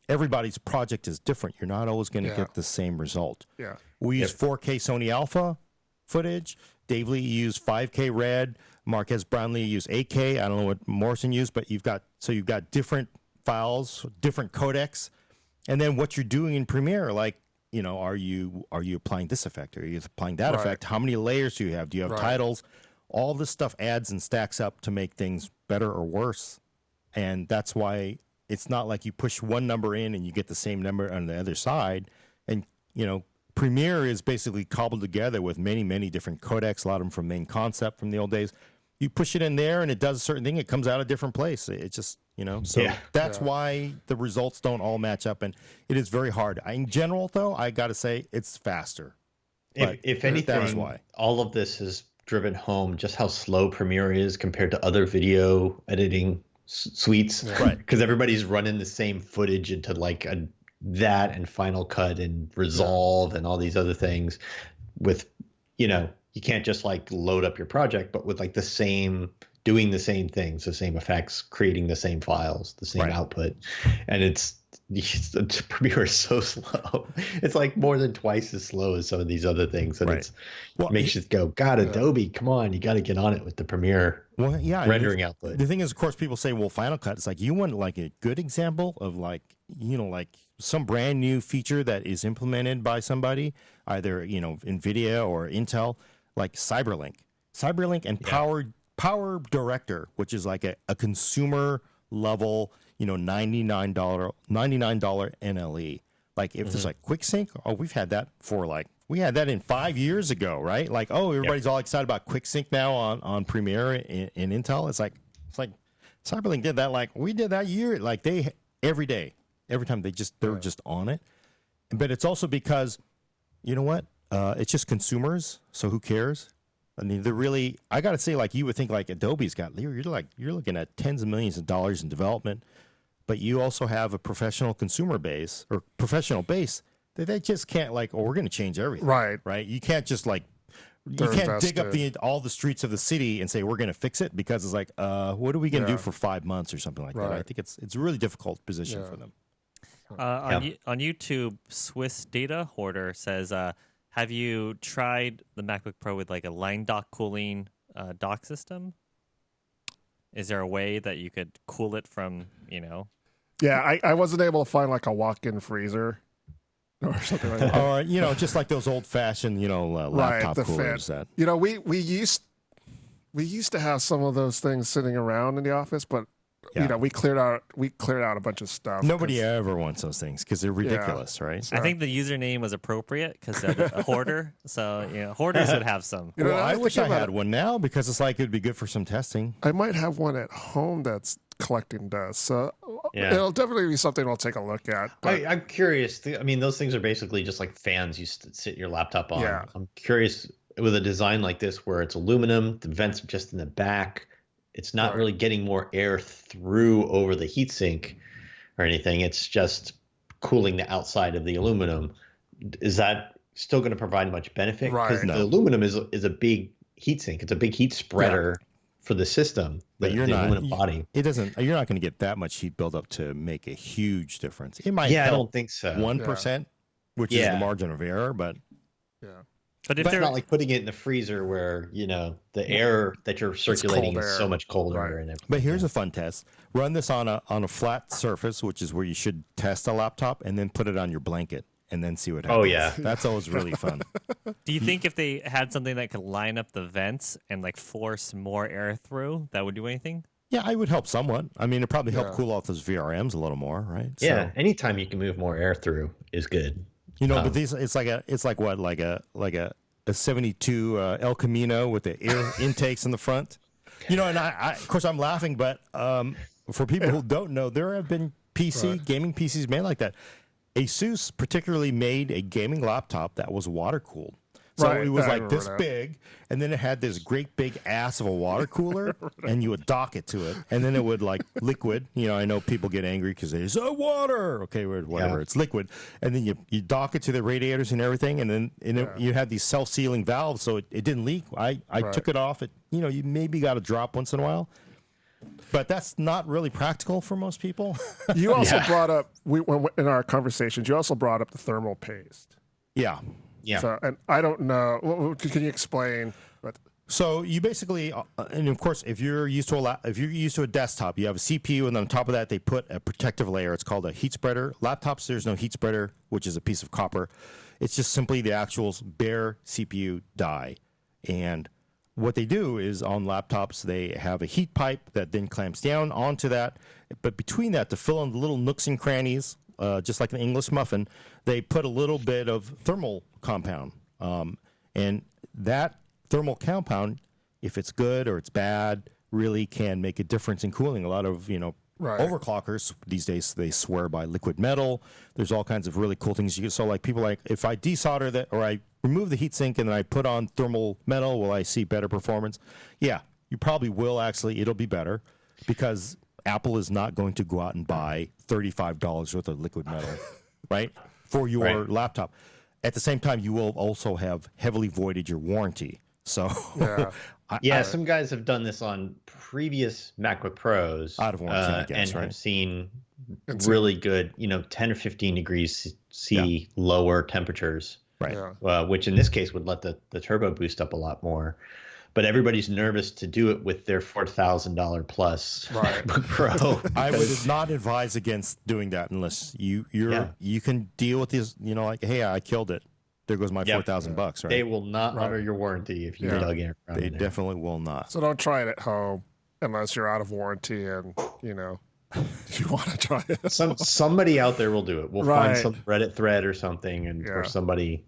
everybody's project is different. You're not always going to get the same result. Yeah. We use 4K Sony Alpha footage. Dave Lee used 5K Red. Marquez Brownlee used 8K. I don't know what Morrison used, but you've got different files, different codecs, and then what you're doing in Premiere, like are you applying this effect? Are you applying that effect? How many layers do you have? Do you have titles? All this stuff adds and stacks up to make things better or worse, and that's why it's not like you push one number in and you get the same number on the other side. And Premiere is basically cobbled together with many, many different codecs, a lot of them from Main Concept from the old days. you push it in there and it does a certain thing. It comes out a different place. It just, so that's why the results don't all match up. And it is very hard. In general, though, I got to say it's faster. If anything, why. All of this has driven home just how slow Premiere is compared to other video editing suites. Right. Because everybody's running the same footage into like that and Final Cut and Resolve and all these other things with, you can't just like load up your project, but with like doing the same things, the same effects, creating the same files, the same output. And Premiere is so slow. It's like more than twice as slow as some of these other things. And it makes you go, God, Adobe, come on, you got to get on it with the Premiere rendering output. The thing is, of course, people say, well, Final Cut, it's like, you want like a good example of like some brand new feature that is implemented by somebody, either, NVIDIA or Intel, like CyberLink and Power Director, which is like a consumer level, $99 NLE. Like if there's like QuickSync, we've had that we had that in 5 years ago, right? Like, everybody's all excited about QuickSync now on Premiere in Intel. It's like CyberLink did that. Like we did that year. Like every time they're just on it. But it's also because, you know what? It's just consumers. So who cares? I mean, I got to say, like, you would think like Adobe's you're looking at tens of millions of dollars in development, but you also have a professional consumer base or professional base that they just can't we're going to change everything. Right. You can't just you can't dig up all the streets of the city and say, we're going to fix it, because it's like, what are we going to do for 5 months or something like that? I think it's a really difficult position for them. On YouTube, Swiss Data Hoarder says, have you tried the MacBook Pro with like a line dock cooling dock system? Is there a way that you could cool it from, Yeah, I wasn't able to find like a walk-in freezer or something like that. Or, just like those old-fashioned, laptop coolers. That we used to have some of those things sitting around in the office, but we cleared out a bunch of stuff. Nobody ever wants those things because they're ridiculous, right? So. I think the username was appropriate because a hoarder. So hoarders would have some. I wish I had one now, because it's like it'd be good for some testing. I might have one at home that's collecting dust, so it'll definitely be something I'll take a look at. I'm curious. I mean, those things are basically just like fans you sit your laptop on. Yeah. I'm curious with a design like this where it's aluminum, the vents are just in the back. It's not really getting more air through over the heatsink or anything. It's just cooling the outside of the aluminum. Is that still going to provide much benefit? Because the aluminum is a big heatsink. It's a big heat spreader for the system. But the aluminum body. It doesn't. You're not going to get that much heat buildup to make a huge difference. It might. I don't think so. 1%, which is the margin of error, but. But if they're not like putting it in the freezer where, the air that you're circulating is so much colder. And but here's a fun test. Run this on a flat surface, which is where you should test a laptop, and then put it on your blanket and then see what happens. Oh, yeah. That's always really fun. Do you think if they had something that could line up the vents and force more air through, that would do anything? Yeah, I would help somewhat. I mean, it probably help cool off those VRMs a little more, right? Yeah, anytime you can move more air through is good. But these it's like a 72 El Camino with the air intakes in the front. And I of course I'm laughing, but for people who don't know, there have been gaming PCs made like that. Asus particularly made a gaming laptop that was water cooled. So it was like this big, and then it had this great big ass of a water cooler, and you would dock it to it, and then it would liquid. I know people get angry because they say, water. Okay, whatever, it's liquid. And then you dock it to the radiators and everything, and then you had these self-sealing valves, so it didn't leak. I took it off. You maybe got a drop once in a while. But that's not really practical for most people. You also brought up, in our conversations, you also brought up the thermal paste. Yeah. Yeah. So, and I don't know. Can you explain? So you basically, and of course, if you're used to a desktop, you have a CPU, and on top of that, they put a protective layer. It's called a heat spreader. Laptops, there's no heat spreader, which is a piece of copper. It's just simply the actual bare CPU die. And what they do is on laptops, they have a heat pipe that then clamps down onto that. But between that, to fill in the little nooks and crannies, just like an English muffin, they put a little bit of thermal compound. And that thermal compound if it's good or it's bad, really can make a difference in cooling. A lot of, Right. overclockers these days, they swear by liquid metal. There's all kinds of really cool things you can. So like people like, if I desolder that or I remove the heatsink and then I put on thermal metal, will I see better performance? Yeah, you probably will. Actually, it'll be better because Apple is not going to go out and buy $35 worth of liquid metal, right, for your laptop. At the same time, you will also have heavily voided your warranty. So yeah, some guys have done this on previous MacBook Pros out of warranty, I guess, and have seen really good, 10 or 15 degrees C lower temperatures, right? Which in this case would let the turbo boost up a lot more. But everybody's nervous to do it with their $4,000 plus MacBook Pro. I would not advise against doing that unless you can deal with this. Like, hey, I killed it. There goes my $4,000, right? They will not honor your warranty if you dug in. They definitely will not. So don't try it at home unless you're out of warranty and, you want to try it. Somebody out there will do it. We'll find some Reddit thread or something where somebody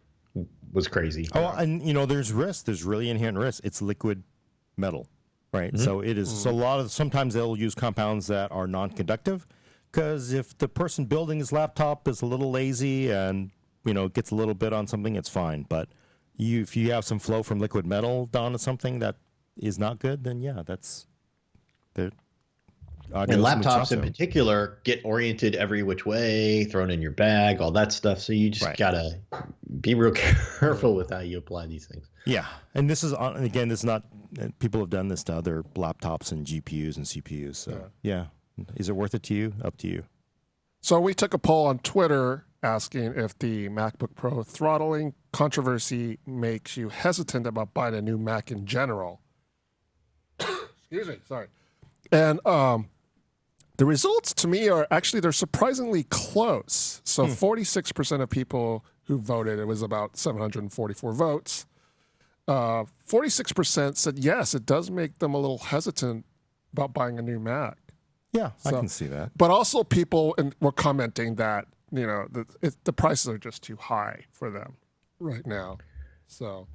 was crazy. Oh, and, there's risk. There's really inherent risk. It's liquid metal, right? Mm-hmm. So it is. So sometimes they'll use compounds that are non-conductive because if the person building his laptop is a little lazy and gets a little bit on something, it's fine. But if you have some flow from liquid metal down to something that is not good, then that's the. And laptops in particular get oriented every which way, thrown in your bag, all that stuff. So you just gotta be real careful with how you apply these things. Yeah, and this is not. People have done this to other laptops and GPUs and CPUs. So is it worth it to you? Up to you. So we took a poll on Twitter asking if the MacBook Pro throttling controversy makes you hesitant about buying a new Mac in general. Excuse me, sorry. And the results to me they're surprisingly close. So 46% of people who voted, it was about 744 votes. 46% said yes, it does make them a little hesitant about buying a new Mac. Yeah, I can see that. But also people were commenting that the prices are just too high for them right now. So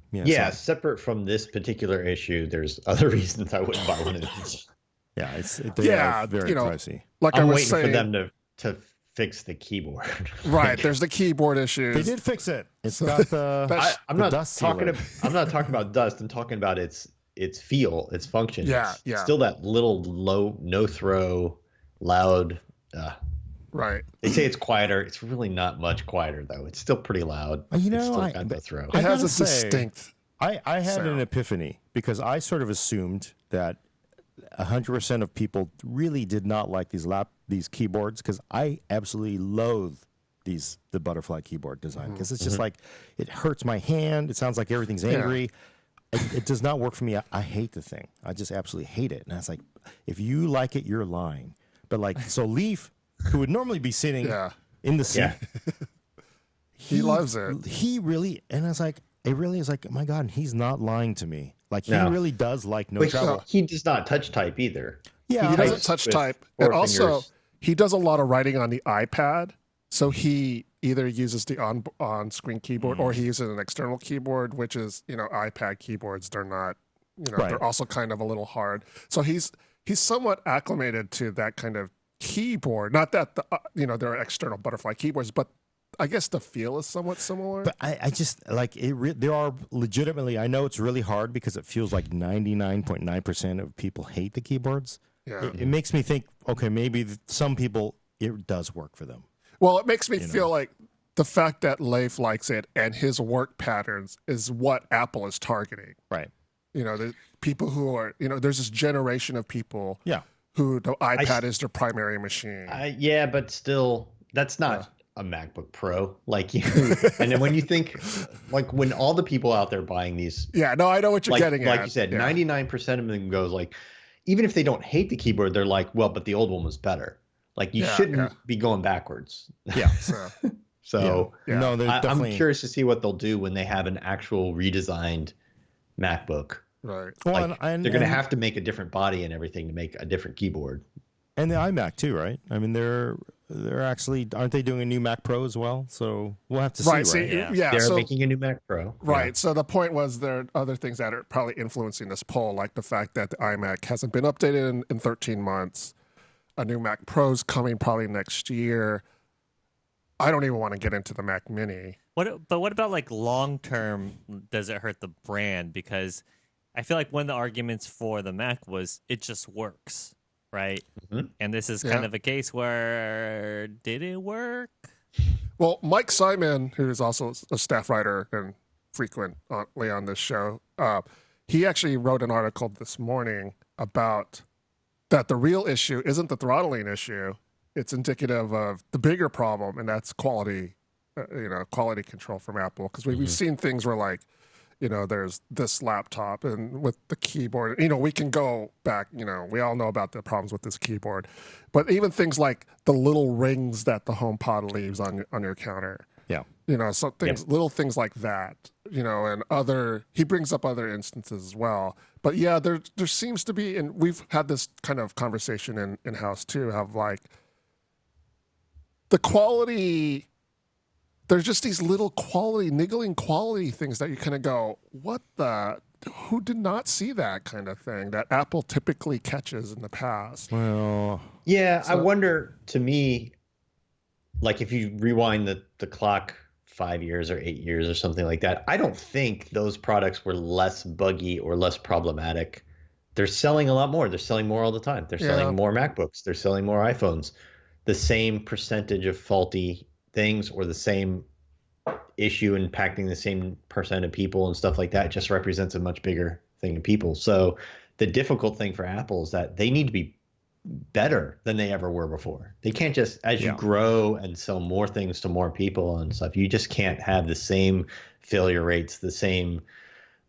separate from this particular issue, there's other reasons I wouldn't buy one of these. Yeah, they are very pricey. Like I'm I was waiting saying, for them to fix the keyboard. Right, there's the keyboard issues. They did fix it. It's got the I'm not talking about dust. I'm talking about its feel, its function. It's still that little low, no throw, loud. Right. They say it's quieter. It's really not much quieter though. It's still pretty loud. It's still kind of a throw. It has a distinct. I had an epiphany because I sort of assumed that 100% of people really did not like these keyboards because I absolutely loathe the butterfly keyboard design because it's just like it hurts my hand. It sounds like everything's angry. It does not work for me. I hate the thing. I just absolutely hate it. And I was like, if you like it, you're lying. But so Leaf, who would normally be sitting in the seat, he loves it. He really, and I was like, it really is like, oh my God, he's not lying to me. Like he really does like no travel. He does not touch type either. Yeah, he doesn't touch type. And also, he does a lot of writing on the iPad. So he either uses the on-screen keyboard or he uses an external keyboard, which is, iPad keyboards. They're not, they're also kind of a little hard. So he's somewhat acclimated to that kind of keyboard. Not that, there are external butterfly keyboards, but I guess the feel is somewhat similar. But I just like it. There are legitimately, I know it's really hard because it feels like 99.9% of people hate the keyboards. Yeah. It makes me think, okay, maybe some people, it does work for them. Well, it makes me feel like the fact that Leif likes it and his work patterns is what Apple is targeting. Right. The people who are, there's this generation of people who the iPad is their primary machine. But still, that's not a MacBook Pro. And then when you think, when all the people out there buying these. Yeah, no, I know what you're getting at. Like you said, 99% of them goes even if they don't hate the keyboard, they're like, well, but the old one was better. You shouldn't be going backwards. Yeah. So no, I'm curious to see what they'll do when they have an actual redesigned MacBook. Right. Well, they're going to have to make a different body and everything to make a different keyboard. And the iMac too, right? I mean, aren't they doing a new Mac Pro as well? So we'll have to see. Right. They're making a new Mac Pro. Right. Yeah. So the point was there are other things that are probably influencing this poll, like the fact that the iMac hasn't been updated in 13 months. A new Mac Pro's coming probably next year. I don't even want to get into the Mac Mini. But what about like long term? Does it hurt the brand? Because I feel like one of the arguments for the Mac was it just works, right? Mm-hmm. And this is kind of a case where did it work? Well, Mike Simon, who is also a staff writer and frequently on this show, he actually wrote an article this morning about that the real issue isn't the throttling issue. It's indicative of the bigger problem, and that's quality, quality control from Apple. Because we've seen things where, like, there's this laptop and with the keyboard, we can go back, we all know about the problems with this keyboard. But even things like the little rings that the HomePod leaves on your counter. Yeah. So things, little things like that, and he brings up other instances as well. But yeah, there seems to be, and we've had this kind of conversation in-house too, have like the quality, there's just these little niggling quality things that you kind of go, who did not see that kind of thing that Apple typically catches in the past? Well, yeah, I wonder, to me, like if you rewind the clock 5 years or 8 years or something like that, I don't think those products were less buggy or less problematic. They're selling a lot more. They're selling more all the time. They're selling more MacBooks. They're selling more iPhones. The same percentage of faulty things or the same issue impacting the same percent of people and stuff like that just represents a much bigger thing of people. So the difficult thing for Apple is that they need to be better than they ever were before. They can't just, as you grow and sell more things to more people and stuff, you just can't have the same failure rates, the same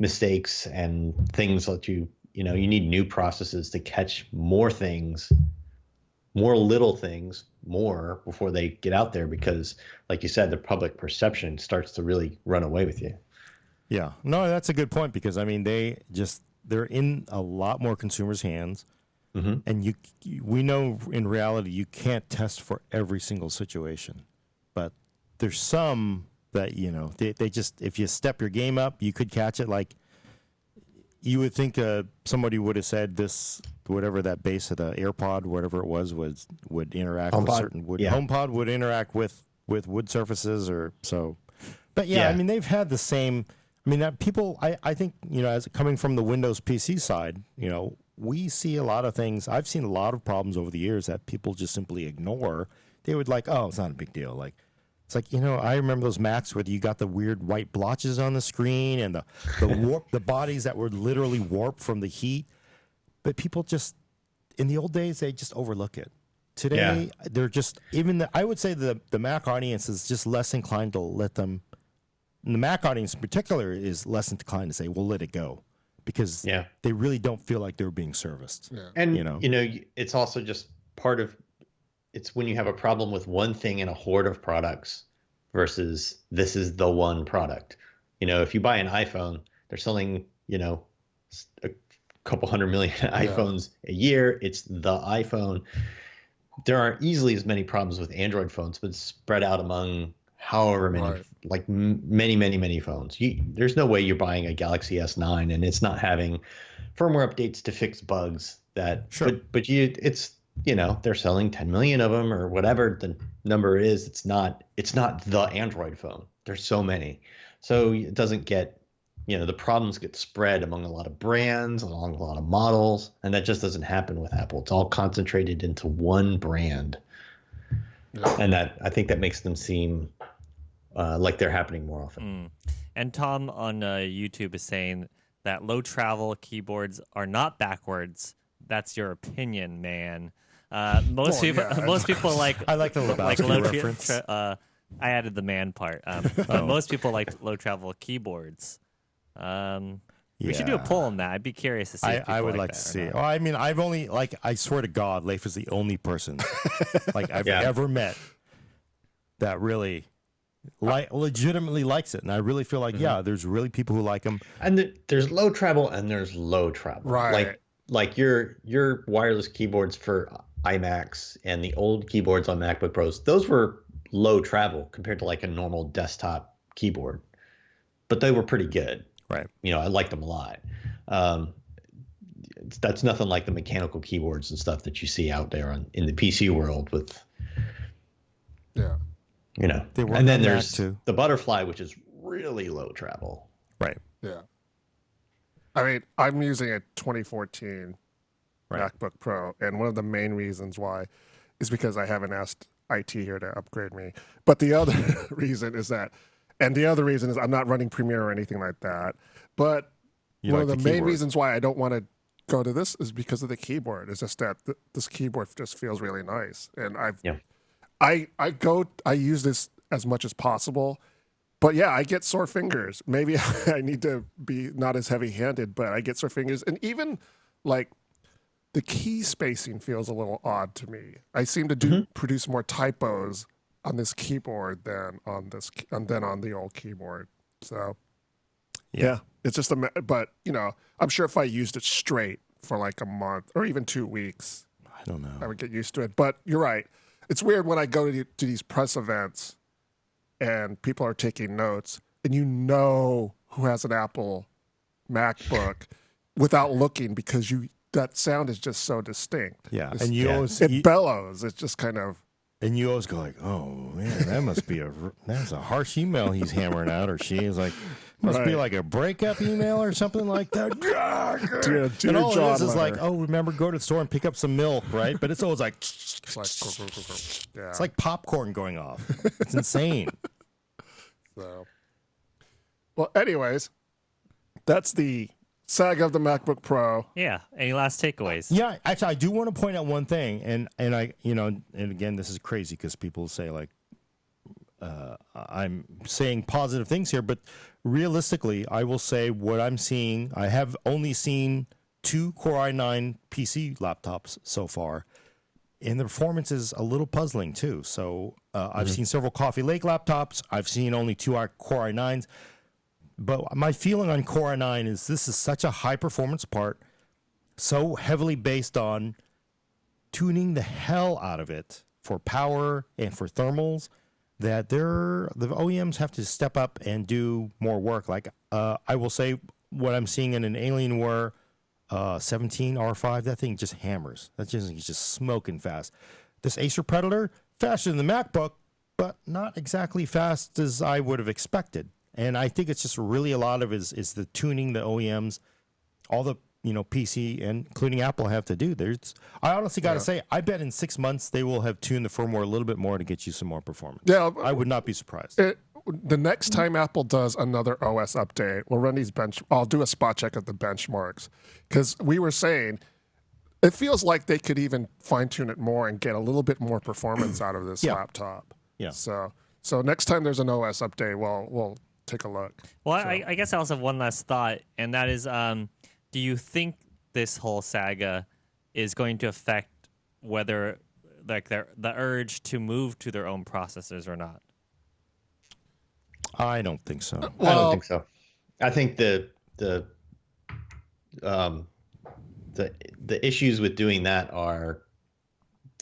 mistakes and things that you need new processes to catch more things, more little things, more before they get out there, because like you said, the public perception starts to really run away with you. Yeah, no, that's a good point, because I mean, they're in a lot more consumers' hands. Mm-hmm. And we know in reality you can't test for every single situation, but there's some that they just, if you step your game up, you could catch it. Like you would think somebody would have said this, whatever that base of the AirPod, whatever it was would interact with certain wood. Yeah. HomePod would interact with wood surfaces or so. But I mean, they've had the same. I mean, people. I think as coming from the Windows PC side, we see a lot of things. I've seen a lot of problems over the years that people just simply ignore. They would like, oh, it's not a big deal. Like, it's like, I remember those Macs where you got the weird white blotches on the screen and the bodies that were literally warped from the heat. But people just, in the old days, they just overlook it. Today, they're just, I would say the Mac audience is just less inclined to let them, and the Mac audience in particular is less inclined to say, well, let it go. Because they really don't feel like they're being serviced. Yeah. And, it's also just it's when you have a problem with one thing in a horde of products versus this is the one product. If you buy an iPhone, they're selling, a couple 100 million iPhones a year. It's the iPhone. There aren't easily as many problems with Android phones, but spread out among however many, like many, many, many phones. There's no way you're buying a Galaxy S9 and it's not having firmware updates to fix bugs that, but it's, they're selling 10 million of them or whatever the number is. It's not the Android phone. There's so many. So it doesn't get, the problems get spread among a lot of brands, along a lot of models. And that just doesn't happen with Apple. It's all concentrated into one brand. Yeah. And I think that makes them seem like they're happening more often. And Tom on YouTube is saying that low travel keyboards are not backwards. That's your opinion, man. Most people like, I like the Lebowski reference. I added the man part. But most people like low travel keyboards. We should do a poll on that. I'd be curious to see. I would like to see. Well, I mean, I've only I swear to God, Leif is the only person I've ever met that really legitimately likes it, and I really feel like there's really people who like them. And there's low travel and there's low travel. Right. Like your wireless keyboards for iMacs and the old keyboards on MacBook Pros, those were low travel compared to like a normal desktop keyboard, but they were pretty good. Right. I liked them a lot. That's nothing like the mechanical keyboards and stuff that you see out there in the PC world with, yeah. And then there's the Butterfly, which is really low travel. Right. Yeah. I mean, I'm using a 2014 MacBook Pro, and one of the main reasons why is because I haven't asked IT here to upgrade me. But the other reason is I'm not running Premiere or anything like that. But one of the main reasons why I don't want to go to this is because of the keyboard. It's just that this keyboard just feels really nice, and I use this as much as possible. But yeah, I get sore fingers. Maybe I need to be not as heavy-handed, but I get sore fingers, and even like the key spacing feels a little odd to me. I seem to produce more typos on this keyboard than on the old keyboard. So yeah, it's just but I'm sure if I used it straight for like a month or even 2 weeks, I don't know, I would get used to it. But you're right. It's weird when I go to these press events and people are taking notes, and who has an Apple MacBook without looking, because that sound is just so distinct. Yeah, and it bellows. It's just kind of. And you always go like, "Oh man, that must be that's a harsh email he's hammering out, or she is like, must be like a breakup email or something like that." Dear and all John it is like, "Oh, remember, go to the store and pick up some milk," right? But it's always like, it's like popcorn going off. It's insane. So, well, anyways, that's the saga of the MacBook Pro. Yeah. Any last takeaways? Yeah, actually, I do want to point out one thing, and I, and again, this is crazy because people say like, I'm saying positive things here, but realistically, I will say what I'm seeing. I have only seen 2 Core i9 PC laptops so far, and the performance is a little puzzling too. So I've seen several Coffee Lake laptops. I've seen only 2 Core i9s. But my feeling on Core i9 is this is such a high performance part, so heavily based on tuning the hell out of it for power and for thermals, that the OEMs have to step up and do more work. Like I will say, what I'm seeing in an Alienware 17 R5, that thing just hammers. That just is just smoking fast. This Acer Predator, faster than the MacBook, but not exactly fast as I would have expected. And I think it's just really a lot of is the tuning the OEMs, all the PC and including Apple have to do. I honestly got to say, I bet in 6 months they will have tuned the firmware a little bit more to get you some more performance. Yeah, I would not be surprised. The next time Apple does another OS update, we'll run these I'll do a spot check of the benchmarks, because we were saying it feels like they could even fine tune it more and get a little bit more performance out of this laptop. Yeah. So next time there's an OS update, we'll take a look. Well, I guess I also have one last thought, and that is, do you think this whole saga is going to affect whether like the urge to move to their own processors or not? I don't think so. Well, I don't think so. I think the issues with doing that are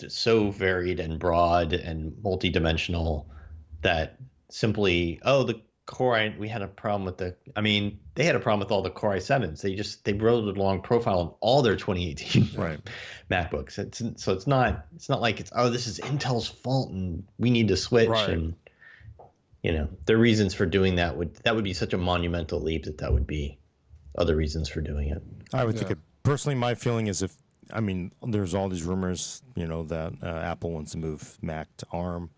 so varied and broad and multidimensional that simply, we had a problem with they had a problem with all the Core i7s. They wrote a long profile on all their 2018 MacBooks. It's not like this is Intel's fault and we need to switch. Right. And their reasons for doing that would be such a monumental leap that would be other reasons for doing it. I would think it. Personally, my feeling is there's all these rumors, that Apple wants to move Mac to ARM.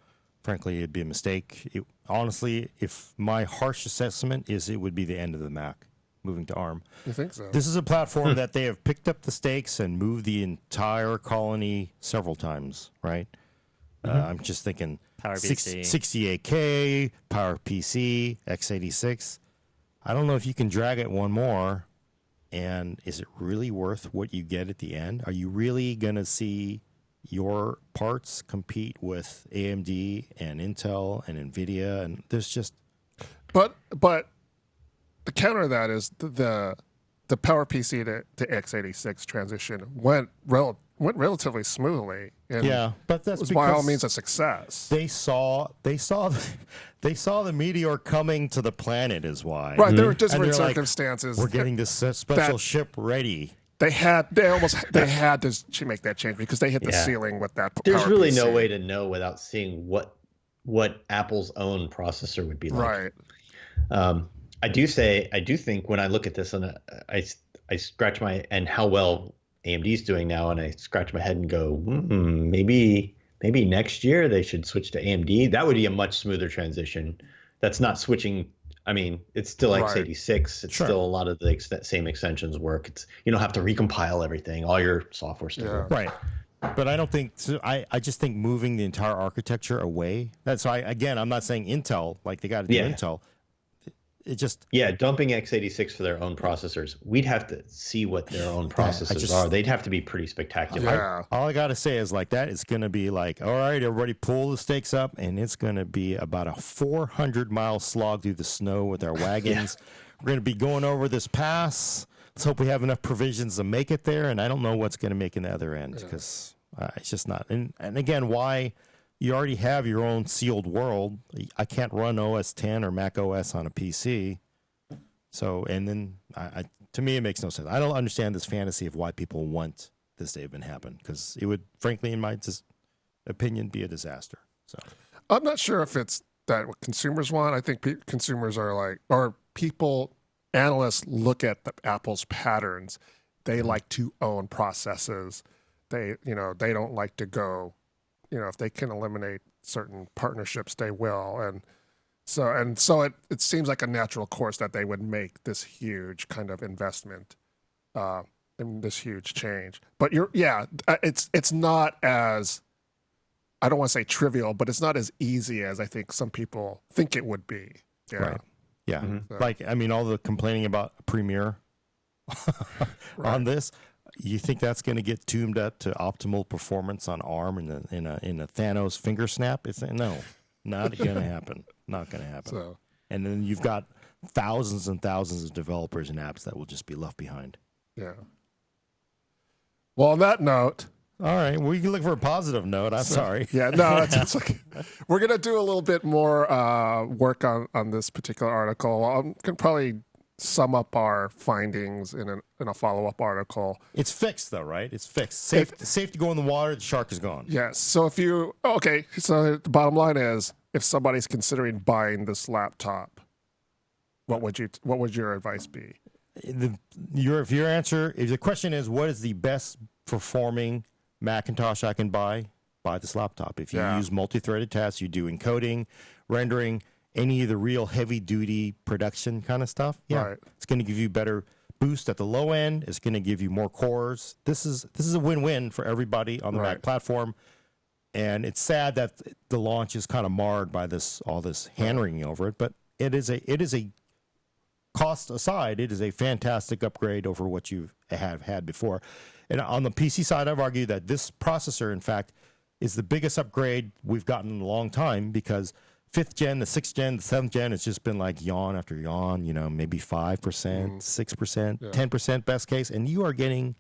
Frankly, it'd be a mistake. Honestly, if my harsh assessment is it would be the end of the Mac, moving to ARM. You think so? This is a platform that they have picked up the stakes and moved the entire colony several times, right? I'm just thinking PowerPC, 68K, PowerPC, x86. I don't know if you can drag it one more, and is it really worth what you get at the end? Are you really going to see your parts compete with AMD and Intel and NVIDIA? And there's just... But the counter to that is the PowerPC to x86 transition went went relatively smoothly. And yeah, but that's was because by all means a success. They saw the meteor coming to the planet is why. Right, there were different they're like, circumstances. we're getting this special ship ready. They had to make that change because they hit the ceiling with that. There's really no way to know without seeing what Apple's own processor would be like. Right. I do think when I look at this and I scratch my and how well AMD's doing now, and I scratch my head and go, maybe next year they should switch to AMD. That would be a much smoother transition. That's not switching. I mean, it's still x86. It's still a lot of the same extensions work. You don't have to recompile everything. All your software still works. Right. But I don't think so. I just think moving the entire architecture away. I'm not saying Intel, like they got to do Intel. It just dumping x86 for their own processors. We'd have to see what their own processors are. They'd have to be pretty spectacular. Yeah. All I gotta say is like that is gonna be like, all right, everybody pull the stakes up, and it's gonna be about a 400-mile slog through the snow with our wagons. We're gonna be going over this pass. Let's hope we have enough provisions to make it there, and I don't know what's gonna make in the other end because it's just not. And again, why? You already have your own sealed world. I can't run OS 10 or Mac OS on a PC. So, and then to me, it makes no sense. I don't understand this fantasy of why people want this to even happen because it would, frankly, in my opinion, be a disaster. So, I'm not sure if it's that what consumers want. I think consumers are like, or analysts look at Apple's patterns. They like to own processes. They don't like to go. If they can eliminate certain partnerships, they will. And so it seems like a natural course that they would make this huge kind of investment in this huge change. But it's not as, I don't want to say trivial, but it's not as easy as I think some people think it would be. Yeah. Right. Yeah. So. Like, I mean, all the complaining about Premiere on this. You think that's going to get tuned up to optimal performance on ARM in a Thanos finger snap? No, not going to happen. Not going to happen. So. And then you've got thousands and thousands of developers and apps that will just be left behind. Yeah. Well, on that note. All right, we can look for a positive note. I'm sorry. Yeah, no, it's like we're going to do a little bit more work on this particular article. I can probably sum up our findings in a follow-up article. It's fixed though, right? It's fixed. Safe to go in the water. The shark is gone. Yes. So so the bottom line is, if somebody's considering buying this laptop, what would your advice be? If the question is, what is the best performing Macintosh I can buy this laptop. If you use multi-threaded tests, you do encoding, rendering, any of the real heavy-duty production kind of stuff, it's going to give you better boost at the low end. It's going to give you more cores. This is a win-win for everybody on the Mac platform. And it's sad that the launch is kind of marred by all this hand-wringing over it. But it is a cost aside, it is a fantastic upgrade over what you have had before. And on the PC side, I've argued that this processor, in fact, is the biggest upgrade we've gotten in a long time because 5th gen, the 6th gen, the 7th gen, it's just been like yawn after yawn, maybe 5%, 6%, 10% best case. And you are getting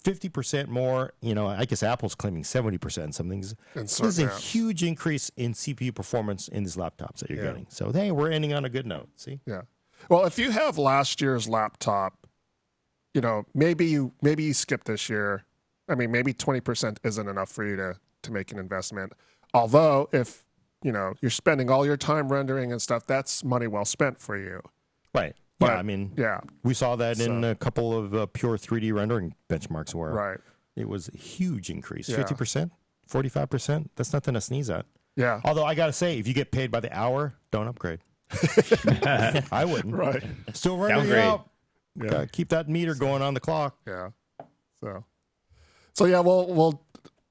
50% more, I guess Apple's claiming 70% something. This is a huge increase in CPU performance in these laptops that you're getting. So, hey, we're ending on a good note. See? Yeah. Well, if you have last year's laptop, maybe you skip this year. I mean, maybe 20% isn't enough for you to make an investment. Although, if you're spending all your time rendering and stuff, that's money well spent for you. Right. But, we saw that in a couple of pure 3D rendering benchmarks where it was a huge increase. 50%, 45%. That's nothing to sneeze at. Yeah. Although I got to say, if you get paid by the hour, don't upgrade. I wouldn't. Right. Still rendering out. Yeah. Keep that meter going on the clock. Yeah. So yeah, we'll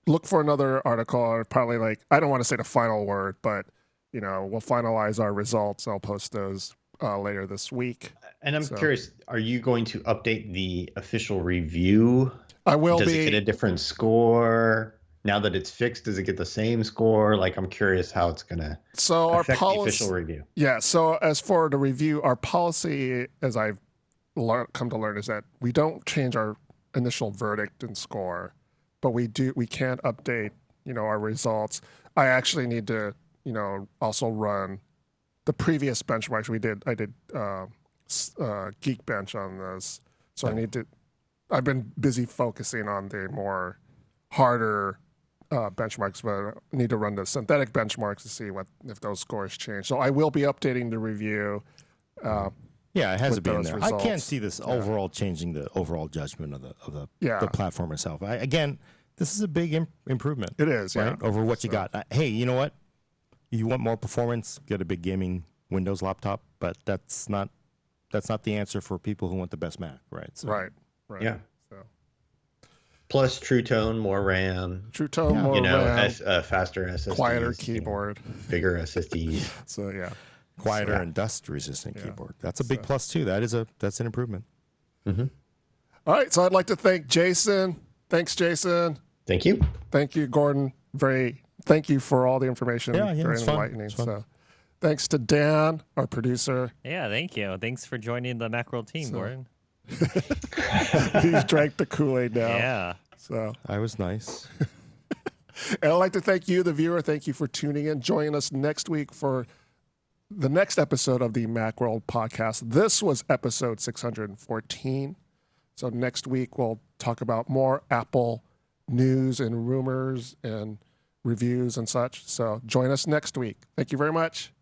look for another article, or probably I don't want to say the final word, but we'll finalize our results. I'll post those later this week. And I'm curious, are you going to update the official review? I will. Does it get a different score? Now that it's fixed, does it get the same score? I'm curious how it's going to affect the official review. Yeah, so as for the review, our policy, as I've come to learn, is that we don't change our initial verdict and score. but we can't update, our results. I actually need to, also run the previous benchmarks we did. I did Geekbench on this, so I've been busy focusing on the more harder benchmarks, but I need to run the synthetic benchmarks to see if those scores change. So I will be updating the review. Yeah, it has to be in there. Results. I can't see this overall changing the overall judgment of the platform itself. Again, this is a big improvement. It is, right, over what you got. Hey, you know what? You want more performance? Get a big gaming Windows laptop, but that's not the answer for people who want the best Mac, right? So, right. Yeah. So. Plus True Tone, more RAM. True Tone, more RAM. Faster SSDs. Quieter keyboard. Bigger SSDs. So, yeah. Quieter and dust-resistant keyboard. That's a big plus, too. That's an improvement. Mm-hmm. All right, so I'd like to thank Jason. Thanks, Jason. Thank you. Thank you, Gordon. Thank you for all the information. Yeah, very enlightening. So, thanks to Dan, our producer. Yeah, thank you. Thanks for joining the Macworld team, Gordon. He's drank the Kool-Aid now. Yeah. So I was nice. And I'd like to thank you, the viewer. Thank you for tuning in. Join us next week for the next episode of the Macworld podcast. This was episode 614. So next week we'll talk about more Apple news and rumors and reviews and such. So join us next week. Thank you very much.